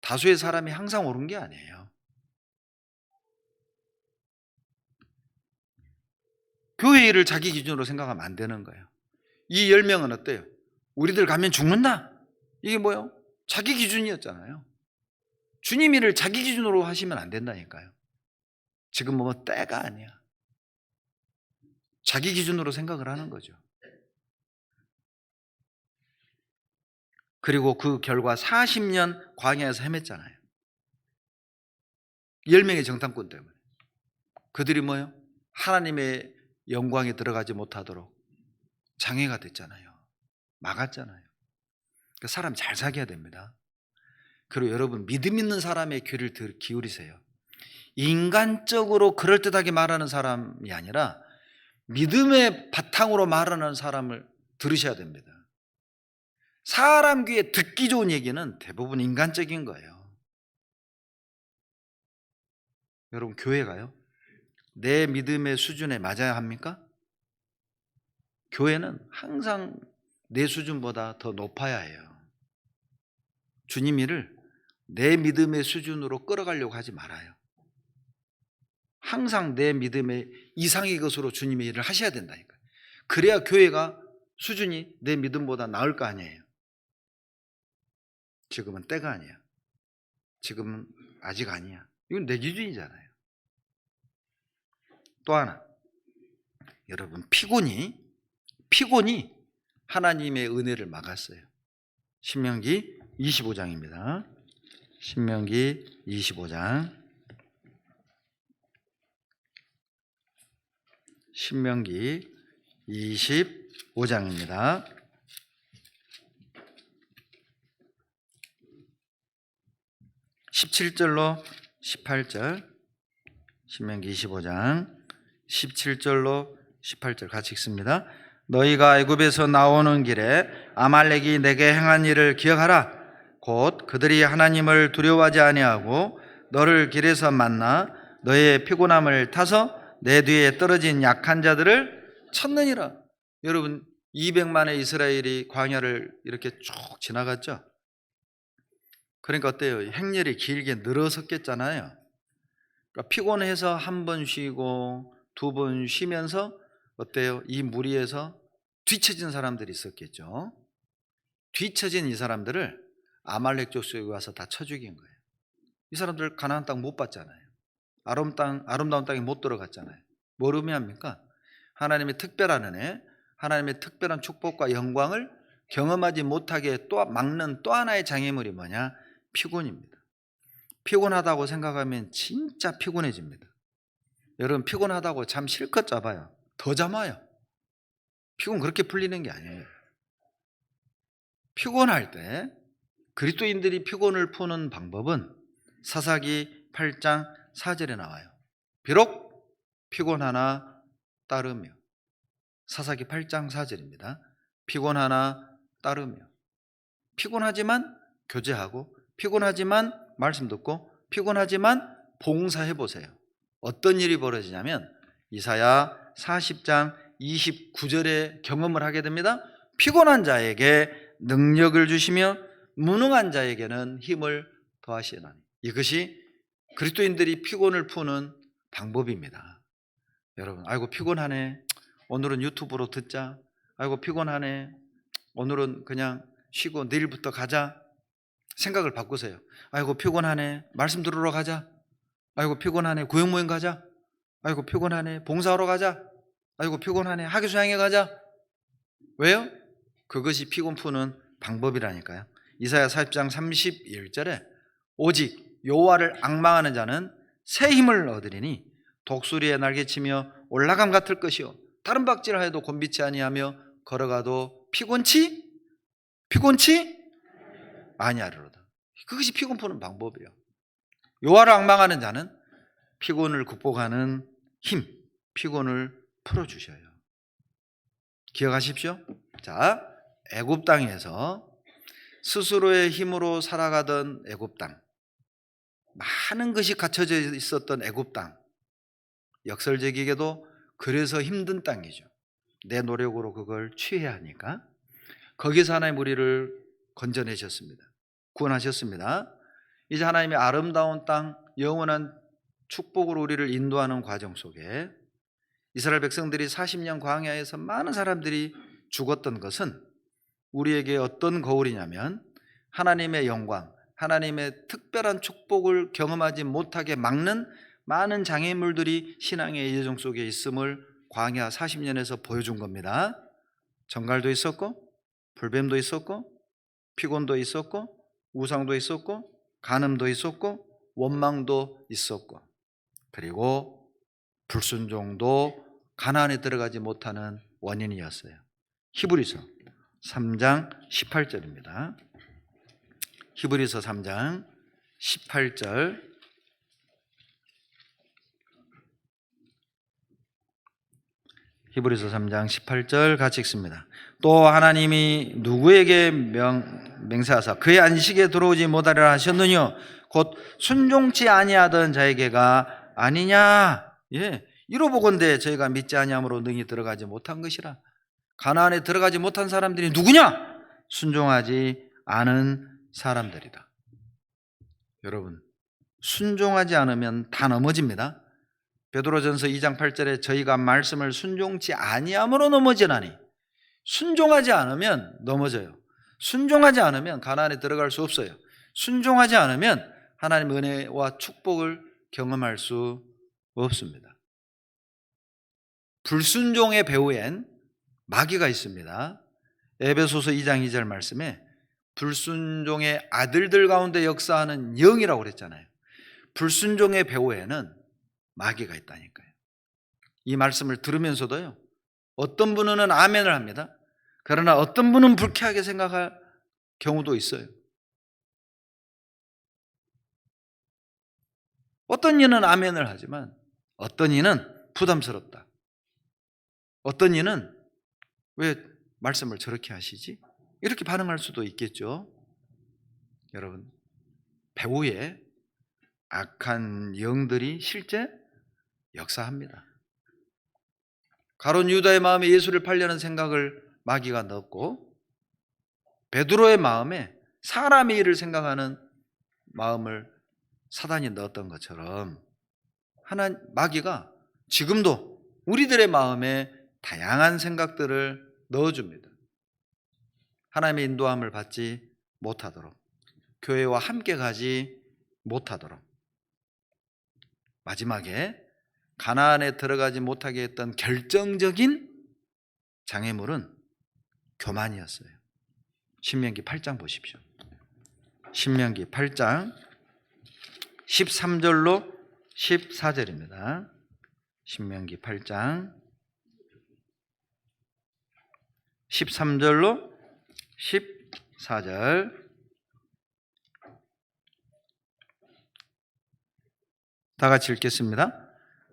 다수의 사람이 항상 옳은 게 아니에요. 교회 일을 자기 기준으로 생각하면 안 되는 거예요. 이 10명은 어때요? 우리들 가면 죽는다. 이게 뭐예요? 자기 기준이었잖아요. 주님 일을 자기 기준으로 하시면 안 된다니까요. 지금 뭐 때가 아니야. 자기 기준으로 생각을 하는 거죠. 그리고 그 결과 40년 광야에서 헤맸잖아요. 10명의 정탐꾼 때문에. 그들이 뭐예요? 하나님의 영광에 들어가지 못하도록 장애가 됐잖아요. 막았잖아요. 그 사람 잘 사귀어야 됩니다. 그리고 여러분 믿음 있는 사람의 귀를 기울이세요. 인간적으로 그럴듯하게 말하는 사람이 아니라 믿음의 바탕으로 말하는 사람을 들으셔야 됩니다. 사람 귀에 듣기 좋은 얘기는 대부분 인간적인 거예요. 여러분 교회가요 내 믿음의 수준에 맞아야 합니까? 교회는 항상 내 수준보다 더 높아야 해요. 주님 일을 내 믿음의 수준으로 끌어가려고 하지 말아요. 항상 내 믿음의 이상의 것으로 주님의 일을 하셔야 된다니까요. 그래야 교회가 수준이 내 믿음보다 나을 거 아니에요. 지금은 때가 아니야. 지금은 아직 아니야. 이건 내 기준이잖아요. 또 하나, 여러분 피곤이 하나님의 은혜를 막았어요. 신명기 25장입니다. 신명기 25장. 신명기 25장입니다. 17절로 18절. 신명기 25장 17절로 18절 같이 읽습니다. 너희가 애굽에서 나오는 길에 아말렉이 내게 행한 일을 기억하라. 곧 그들이 하나님을 두려워하지 아니하고 너를 길에서 만나 너의 피곤함을 타서 내 뒤에 떨어진 약한 자들을 쳤느니라. 여러분 200만의 이스라엘이 광야를 이렇게 쭉 지나갔죠. 그러니까 어때요? 행렬이 길게 늘어섰겠잖아요. 그러니까 피곤해서 한 번 쉬고 두 번 쉬면서 어때요? 이 무리에서 뒤처진 사람들이 있었겠죠. 뒤처진 이 사람들을 아말렉 족속이 와서 다 쳐 죽인 거예요. 이 사람들 가나안 땅 못 봤잖아요. 아름다운 땅에 못 들어갔잖아요. 뭘 의미합니까? 하나님의 특별한 은혜, 하나님의 특별한 축복과 영광을 경험하지 못하게 또 막는 또 하나의 장애물이 뭐냐? 피곤입니다. 피곤하다고 생각하면 진짜 피곤해집니다. 여러분 피곤하다고 잠 실컷 잡아요. 더 잠아요. 피곤 그렇게 풀리는 게 아니에요. 피곤할 때 그리스도인들이 피곤을 푸는 방법은 사사기 8장 4절에 나와요. 비록 피곤하나 따르며. 사사기 8장 4절입니다. 피곤하나 따르며. 피곤하지만 교제하고 피곤하지만 말씀 듣고 피곤하지만 봉사해 보세요. 어떤 일이 벌어지냐면 이사야 40장 29절에 경험을 하게 됩니다. 피곤한 자에게 능력을 주시며 무능한 자에게는 힘을 더하시나니. 이것이 그리스도인들이 피곤을 푸는 방법입니다. 여러분, 아이고 피곤하네. 오늘은 유튜브로 듣자. 아이고 피곤하네. 오늘은 그냥 쉬고 내일부터 가자. 생각을 바꾸세요. 아이고 피곤하네. 말씀 들으러 가자. 아이고 피곤하네. 구역 모임 가자. 아이고 피곤하네. 봉사하러 가자. 아이고 피곤하네. 학교 수양회 가자. 왜요? 그것이 피곤 푸는 방법이라니까요. 이사야 40장 31절에 오직 여호와를 앙망하는 자는 새 힘을 얻으리니 독수리의 날개치며 올라감 같을 것이요 다른 박질하여도 곤비치 아니하며 걸어가도 피곤치 아니하리로다. 그것이 피곤 푸는 방법이에요. 여호와를 앙망하는 자는 피곤을 극복하는 힘, 피곤을 풀어주셔요. 기억하십시오. 자, 애굽 땅에서 스스로의 힘으로 살아가던 애굽 땅, 많은 것이 갖춰져 있었던 애굽 땅, 역설적이게도 그래서 힘든 땅이죠. 내 노력으로 그걸 취해야 하니까 거기서 하나님 우리를 건져내셨습니다. 구원하셨습니다. 이제 하나님의 아름다운 땅, 영원한 축복으로 우리를 인도하는 과정 속에 이스라엘 백성들이 40년 광야에서 많은 사람들이 죽었던 것은 우리에게 어떤 거울이냐면 하나님의 영광, 하나님의 특별한 축복을 경험하지 못하게 막는 많은 장애물들이 신앙의 예정 속에 있음을 광야 40년에서 보여준 겁니다. 정갈도 있었고 불뱀도 있었고 피곤도 있었고 우상도 있었고 간음도 있었고 원망도 있었고 그리고 불순종도 가나안에 들어가지 못하는 원인이었어요. 히브리서 3장 18절입니다. 히브리서 3장 18절 히브리서 3장 18절 같이 읽습니다. 또 하나님이 누구에게 맹세하사 그의 안식에 들어오지 못하리라 하셨느냐 곧 순종치 아니하던 자에게가 아니냐. 예, 이로보건대 저희가 믿지 아니함으로 능히 들어가지 못한 것이라. 가나안에 들어가지 못한 사람들이 누구냐? 순종하지 않은 사람들이다. 여러분, 순종하지 않으면 다 넘어집니다. 베드로전서 2장 8절에 저희가 말씀을 순종치 아니함으로 넘어지나니, 순종하지 않으면 넘어져요. 순종하지 않으면 가나안에 들어갈 수 없어요. 순종하지 않으면 하나님의 은혜와 축복을 경험할 수 없습니다. 불순종의 배후엔 마귀가 있습니다. 에베소서 2장 2절 말씀에 불순종의 아들들 가운데 역사하는 영이라고 그랬잖아요. 불순종의 배후에는 마귀가 있다니까요. 이 말씀을 들으면서도요, 어떤 분은 아멘을 합니다. 그러나 어떤 분은 불쾌하게 생각할 경우도 있어요. 어떤 이는 아멘을 하지만 어떤 이는 부담스럽다. 어떤 이는 왜 말씀을 저렇게 하시지? 이렇게 반응할 수도 있겠죠. 여러분, 배후에 악한 영들이 실제 역사합니다. 가룟 유다의 마음에 예수를 팔려는 생각을 마귀가 넣었고, 베드로의 마음에 사람의 일을 생각하는 마음을 사단이 넣었던 것처럼 마귀가 지금도 우리들의 마음에 다양한 생각들을 넣어줍니다. 하나님의 인도함을 받지 못하도록, 교회와 함께 가지 못하도록. 마지막에 가나안에 들어가지 못하게 했던 결정적인 장애물은 교만이었어요. 신명기 8장 보십시오. 신명기 8장 13절로 14절입니다. 신명기 8장 13절로 14절 다 같이 읽겠습니다.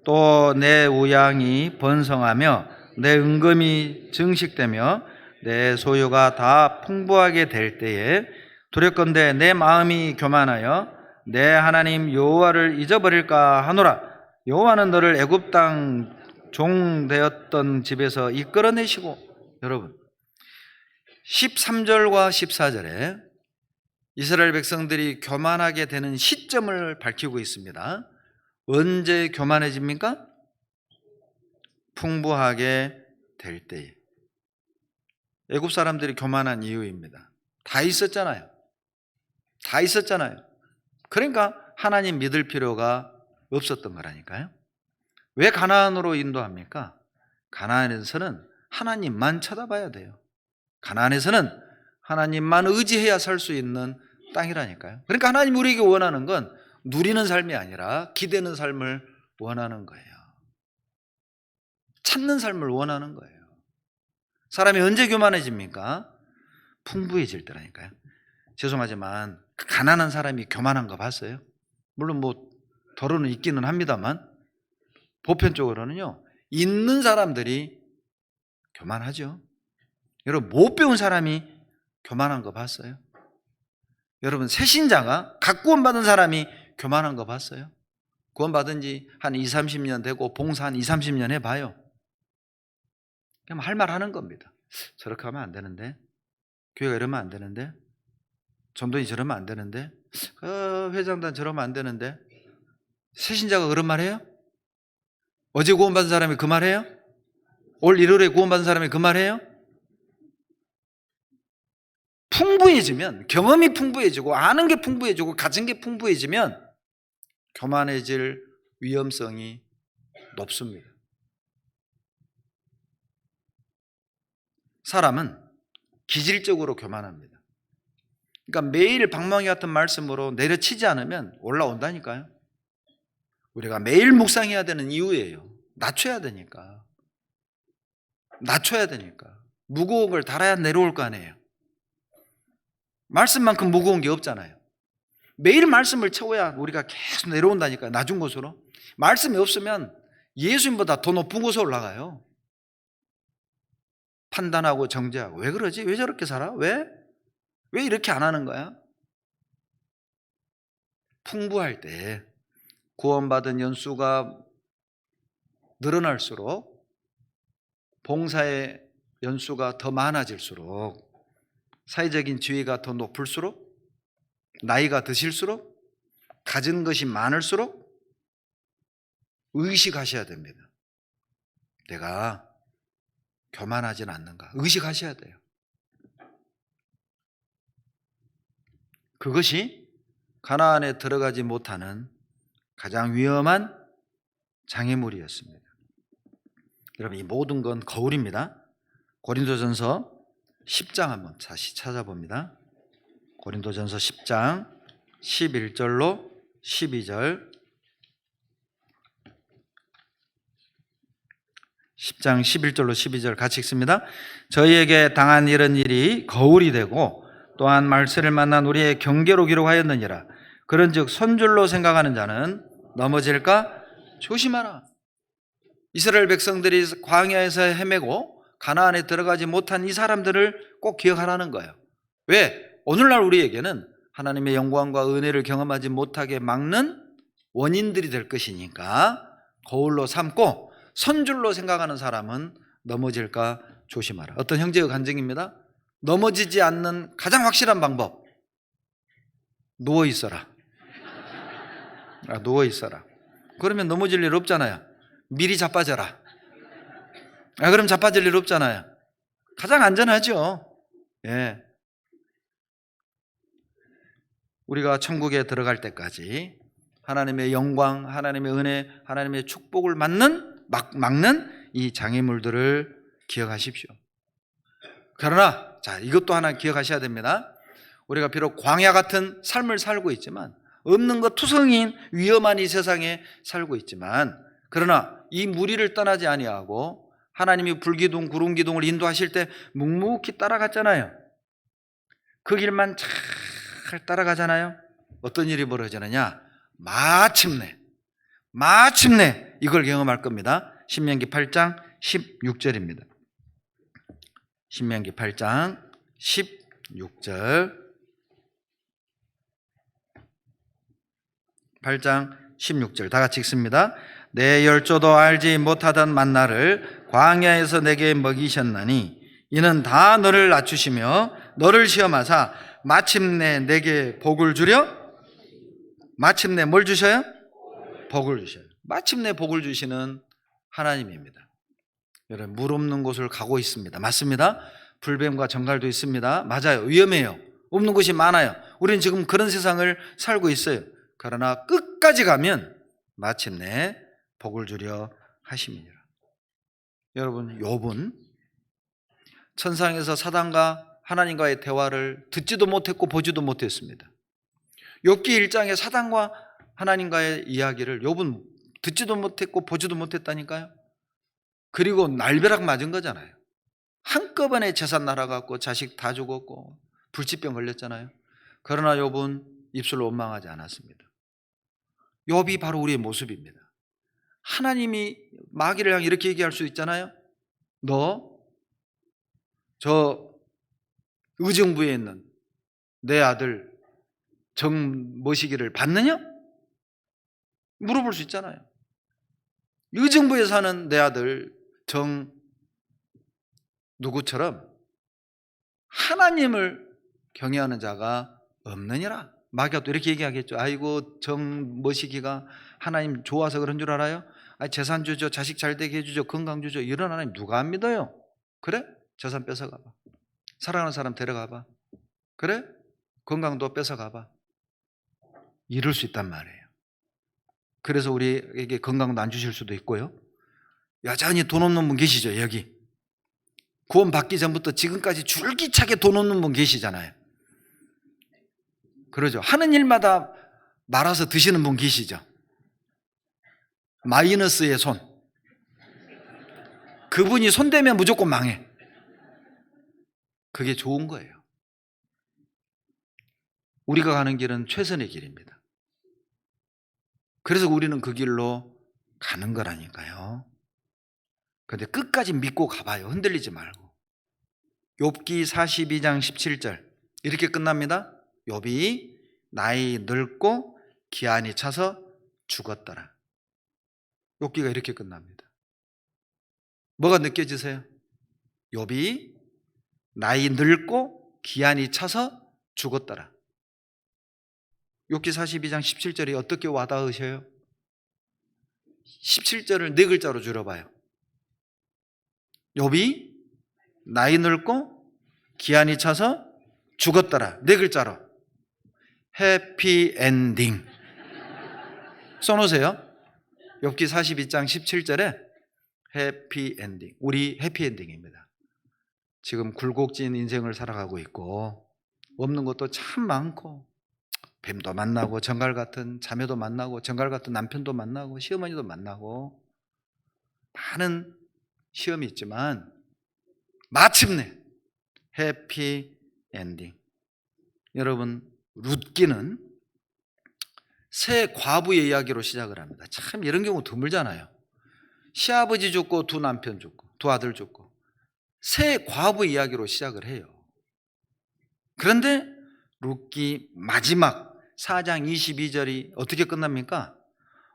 또 내 우양이 번성하며 내 은금이 증식되며 내 소유가 다 풍부하게 될 때에 두렵건대 내 마음이 교만하여 내 하나님 여호와를 잊어버릴까 하노라. 여호와는 너를 애굽 땅 종 되었던 집에서 이끌어내시고, 여러분 13절과 14절에 이스라엘 백성들이 교만하게 되는 시점을 밝히고 있습니다. 언제 교만해집니까? 풍부하게 될 때에. 애굽 사람들이 교만한 이유입니다. 다 있었잖아요. 다 있었잖아요. 그러니까 하나님 믿을 필요가 없었던 거라니까요. 왜 가나안으로 인도합니까? 가나안에서는 하나님만 쳐다봐야 돼요. 가나안에서는 하나님만 의지해야 살 수 있는 땅이라니까요. 그러니까 하나님 우리에게 원하는 건 누리는 삶이 아니라 기대는 삶을 원하는 거예요. 찾는 삶을 원하는 거예요. 사람이 언제 교만해집니까? 풍부해질 때라니까요. 죄송하지만 가난한 사람이 교만한 거 봤어요? 물론 뭐 더러는 있기는 합니다만 보편적으로는요, 있는 사람들이 교만하죠. 여러분, 못 배운 사람이 교만한 거 봤어요? 여러분, 새신자가 각 구원받은 사람이 교만한 거 봤어요? 구원받은 지 한 20, 30년 되고 봉사 한 20, 30년 해봐요. 그냥 할 말 하는 겁니다. 저렇게 하면 안 되는데, 교회가 이러면 안 되는데, 전도인이 저러면 안 되는데, 회장단 저러면 안 되는데. 새신자가 그런 말 해요? 어제 구원받은 사람이 그 말 해요? 올 1월에 구원받은 사람이 그 말 해요? 풍부해지면, 경험이 풍부해지고 아는 게 풍부해지고 가진 게 풍부해지면 교만해질 위험성이 높습니다. 사람은 기질적으로 교만합니다. 그러니까 매일 방망이 같은 말씀으로 내려치지 않으면 올라온다니까요. 우리가 매일 묵상해야 되는 이유예요. 낮춰야 되니까. 낮춰야 되니까. 무거운 걸 달아야 내려올 거 아니에요. 말씀만큼 무거운 게 없잖아요. 매일 말씀을 채워야 우리가 계속 내려온다니까요. 낮은 곳으로. 말씀이 없으면 예수님보다 더 높은 곳에 올라가요. 판단하고 정죄하고. 왜 그러지? 왜 저렇게 살아? 왜 이렇게 안 하는 거야? 풍부할 때 구원받은 연수가 늘어날수록, 봉사의 연수가 더 많아질수록, 사회적인 지위가 더 높을수록, 나이가 드실수록, 가진 것이 많을수록 의식하셔야 됩니다. 내가 교만하진 않는가? 의식하셔야 돼요. 그것이 가나안에 들어가지 못하는 가장 위험한 장애물이었습니다. 여러분, 이 모든 건 거울입니다. 고린도전서 10장 한번 다시 찾아봅니다. 고린도전서 10장 11절로 12절. 10장 11절로 12절 같이 읽습니다. 저희에게 당한 이런 일이 거울이 되고 또한 말세를 만난 우리의 경계로 기록하였느니라. 그런즉 손줄로 생각하는 자는 넘어질까 조심하라. 이스라엘 백성들이 광야에서 헤매고 가나안에 들어가지 못한 이 사람들을 꼭 기억하라는 거예요. 왜? 오늘날 우리에게는 하나님의 영광과 은혜를 경험하지 못하게 막는 원인들이 될 것이니까 거울로 삼고 선줄로 생각하는 사람은 넘어질까 조심하라. 어떤 형제의 간증입니다. 넘어지지 않는 가장 확실한 방법, 누워있어라. 누워있어라. 그러면 넘어질 일 없잖아요. 미리 자빠져라. 그럼 자빠질 일 없잖아요. 가장 안전하죠. 예. 우리가 천국에 들어갈 때까지 하나님의 영광, 하나님의 은혜, 하나님의 축복을 막는 이 장애물들을 기억하십시오. 그러나 이것도 하나 기억하셔야 됩니다. 우리가 비록 광야 같은 삶을 살고 있지만, 없는 것 투성인 위험한 이 세상에 살고 있지만, 그러나 이 무리를 떠나지 아니하고 하나님이 불기둥 구름기둥을 인도하실 때 묵묵히 따라갔잖아요. 그 길만 잘 따라가잖아요. 어떤 일이 벌어지느냐? 마침내 이걸 경험할 겁니다. 신명기 8장 16절입니다. 신명기 8장 16절. 8장 16절 다 같이 읽습니다. 내 열조도 알지 못하던 만나를 광야에서 내게 먹이셨나니 이는 다 너를 낮추시며 너를 시험하사 마침내 내게 복을 주려. 마침내 뭘 주셔요? 복을 주셔요. 마침내 복을 주시는 하나님입니다. 여러분, 물 없는 곳을 가고 있습니다. 맞습니다. 불뱀과 정갈도 있습니다. 맞아요. 위험해요. 없는 곳이 많아요. 우리는 지금 그런 세상을 살고 있어요. 그러나 끝까지 가면 마침내 복을 주려 하심이니라. 여러분, 욥은 천상에서 사단과 하나님과의 대화를 듣지도 못했고 보지도 못했습니다. 욥기 1장에 사단과 하나님과의 이야기를 욥은 듣지도 못했고 보지도 못했다니까요. 그리고 날벼락 맞은 거잖아요. 한꺼번에 재산 날아갔고 자식 다 죽었고 불치병 걸렸잖아요. 그러나 욥은 입술로 원망하지 않았습니다. 욥이 바로 우리의 모습입니다. 하나님이 마귀를 향해 이렇게 얘기할 수 있잖아요. 너 저 의정부에 있는 내 아들 정모시기를 봤느냐? 물어볼 수 있잖아요. 의정부에 사는 내 아들 정 누구처럼 하나님을 경외하는 자가 없느니라. 마귀가 또 이렇게 얘기하겠죠. 아이고 정모시기가 하나님 좋아서 그런 줄 알아요? 재산 주죠, 자식 잘 되게 해주죠, 건강 주죠. 이런 하나님 누가 안 믿어요? 그래? 재산 뺏어가봐. 사랑하는 사람 데려가봐. 그래? 건강도 뺏어가봐. 이럴 수 있단 말이에요. 그래서 우리에게 건강도 안 주실 수도 있고요. 여전히 돈 없는 분 계시죠, 여기. 구원 받기 전부터 지금까지 줄기차게 돈 없는 분 계시잖아요. 그러죠. 하는 일마다 말아서 드시는 분 계시죠. 마이너스의 손. 그분이 손대면 무조건 망해. 그게 좋은 거예요. 우리가 가는 길은 최선의 길입니다. 그래서 우리는 그 길로 가는 거라니까요. 그런데 끝까지 믿고 가봐요. 흔들리지 말고. 욥기 42장 17절 이렇게 끝납니다. 욥이 나이 늙고 기한이 차서 죽었더라. 욥기가 이렇게 끝납니다. 뭐가 느껴지세요? 욥이 나이 늙고 기한이 차서 죽었더라. 욥기 42장 17절이 어떻게 와닿으셔요? 17절을 네 글자로 줄여봐요. 욥이 나이 늙고 기한이 차서 죽었더라. 네 글자로. 해피엔딩. 써놓으세요. 욥기 42장 17절에 해피엔딩. 우리 해피엔딩입니다. 지금 굴곡진 인생을 살아가고 있고 없는 것도 참 많고 뱀도 만나고 정갈 같은 자매도 만나고 정갈 같은 남편도 만나고 시어머니도 만나고 많은 시험이 있지만 마침내 해피엔딩. 여러분, 룻기는 새 과부의 이야기로 시작을 합니다. 참 이런 경우 드물잖아요. 시아버지 죽고 두 남편 죽고 두 아들 죽고 새 과부 이야기로 시작을 해요. 그런데 룻기 마지막 4장 22절이 어떻게 끝납니까?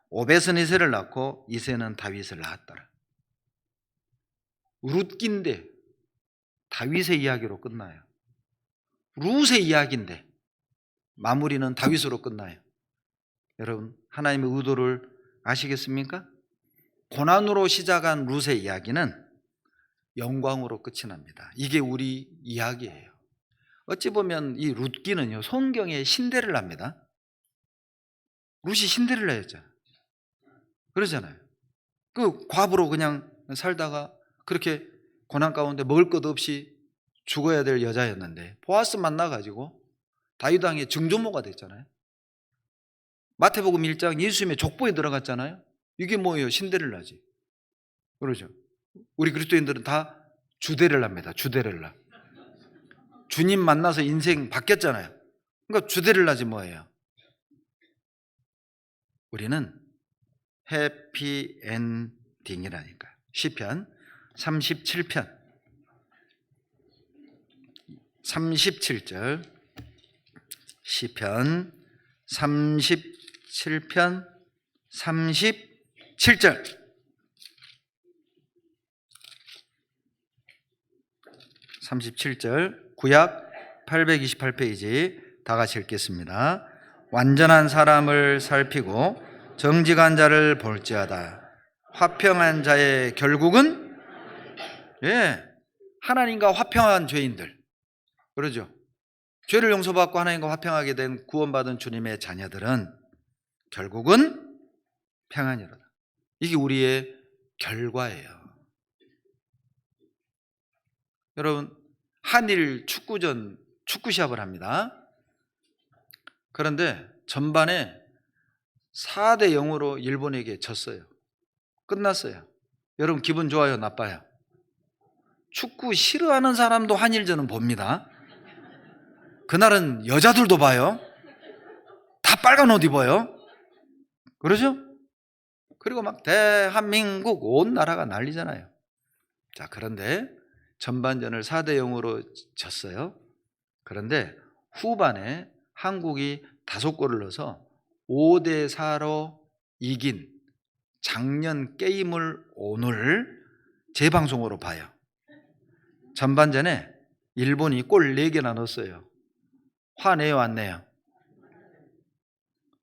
오벳은 이새를 낳고 이새는 다윗을 낳았더라. 룻기인데 다윗의 이야기로 끝나요. 룻의 이야기인데 마무리는 다윗으로 끝나요. 여러분, 하나님의 의도를 아시겠습니까? 고난으로 시작한 룻의 이야기는 영광으로 끝이 납니다. 이게 우리 이야기예요. 어찌 보면 이 룻기는요, 성경의 신데렐라입니다. 룻이 신데렐라였잖아요. 그러잖아요. 그 과부로 그냥 살다가 그렇게 고난 가운데 먹을 것 없이 죽어야 될 여자였는데 보아스 만나가지고 다윗 왕의 증조모가 됐잖아요. 마태복음 1장 예수님의 족보에 들어갔잖아요. 이게 뭐예요? 신데렐라지. 그러죠. 우리 그리스도인들은 다 주데렐라입니다. 주데렐라. 주님 만나서 인생 바뀌었잖아요. 그러니까 주데렐라지 뭐예요? 우리는 해피엔딩이라니까요. 시편 37편 37절 시편 37편 37절 37절 구약 828페이지 다 같이 읽겠습니다. 완전한 사람을 살피고 정직한 자를 볼지어다. 화평한 자의 결국은 하나님과 화평한 죄인들. 그러죠. 죄를 용서받고 하나님과 화평하게 된 구원받은 주님의 자녀들은 결국은 평안이로다. 이게 우리의 결과예요. 여러분, 한일 축구전 축구 시합을 합니다. 그런데 전반에 4대 0으로 일본에게 졌어요. 끝났어요. 여러분 기분 좋아요, 나빠요? 축구 싫어하는 사람도 한일전은 봅니다. 그날은 여자들도 봐요. 다 빨간 옷 입어요. 그러죠? 그리고 막 대한민국 온 나라가 난리잖아요. 자, 그런데 전반전을 4대 0으로 졌어요. 그런데 후반에 한국이 5골을 넣어서 5대 4로 이긴 작년 게임을 오늘 재방송으로 봐요. 전반전에 일본이 골 4개나 넣었어요. 화내요, 안 내요?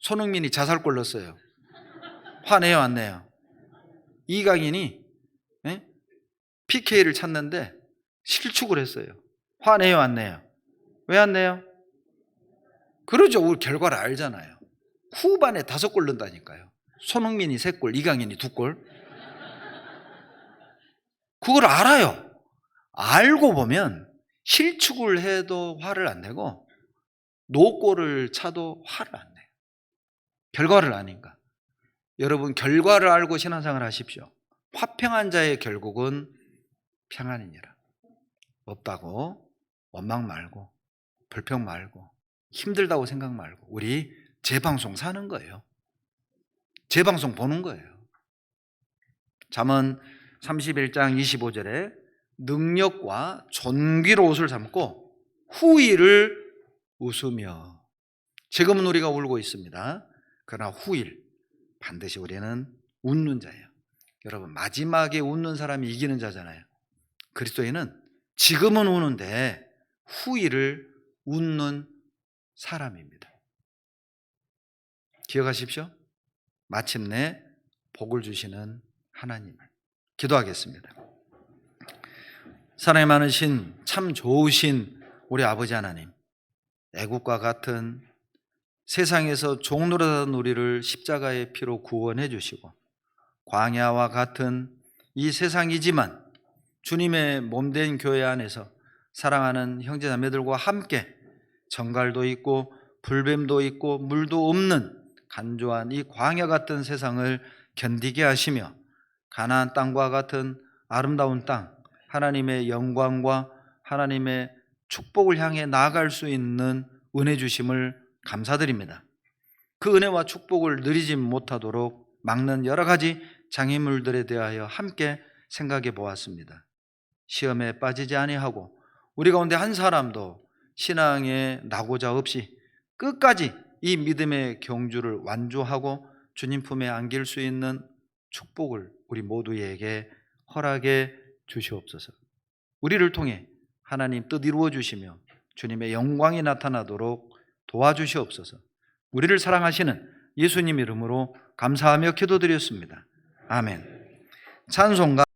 손흥민이 자살골 넣었어요. 화내요, 안 내요? 이강인이 PK를 찼는데 실축을 했어요. 화내요, 안 내요? 왜 안 내요? 그러죠. 우리 결과를 알잖아요. 후반에 5골 넣는다니까요. 손흥민이 3골, 이강인이 2골. 그걸 알아요. 알고 보면 실축을 해도 화를 안 내고 노골을 차도 화를 안 내요. 결과를 아니까. 여러분 결과를 알고 신앙생활 하십시오. 화평한 자의 결국은 평안이니라. 없다고 원망 말고 불평 말고 힘들다고 생각 말고 우리 재방송 사는 거예요. 재방송 보는 거예요. 잠언 31장 25절에 능력과 존귀로 옷을 삼고 후일을 웃으며. 지금은 우리가 울고 있습니다. 그러나 후일 반드시 우리는 웃는 자예요. 여러분 마지막에 웃는 사람이 이기는 자잖아요. 그리스도인은 지금은 우는데 후일을 웃는 사람입니다. 기억하십시오. 마침내 복을 주시는 하나님을. 기도하겠습니다. 사랑이 많으신 참 좋으신 우리 아버지 하나님, 애국과 같은 세상에서 종노릇하던 우리를 십자가의 피로 구원해 주시고 광야와 같은 이 세상이지만 주님의 몸된 교회 안에서 사랑하는 형제자매들과 함께 정갈도 있고 불뱀도 있고 물도 없는 간조한 이 광야 같은 세상을 견디게 하시며 가나안 땅과 같은 아름다운 땅, 하나님의 영광과 하나님의 축복을 향해 나아갈 수 있는 은혜 주심을 감사드립니다. 그 은혜와 축복을 누리지 못하도록 막는 여러 가지 장애물들에 대하여 함께 생각해 보았습니다. 시험에 빠지지 아니하고 우리 가운데 한 사람도 신앙의 낙오자 없이 끝까지 이 믿음의 경주를 완주하고 주님 품에 안길 수 있는 축복을 우리 모두에게 허락해 주시옵소서. 우리를 통해 하나님 뜻 이루어 주시며 주님의 영광이 나타나도록 도와주시옵소서. 우리를 사랑하시는 예수님 이름으로 감사하며 기도드렸습니다. 아멘. 찬송가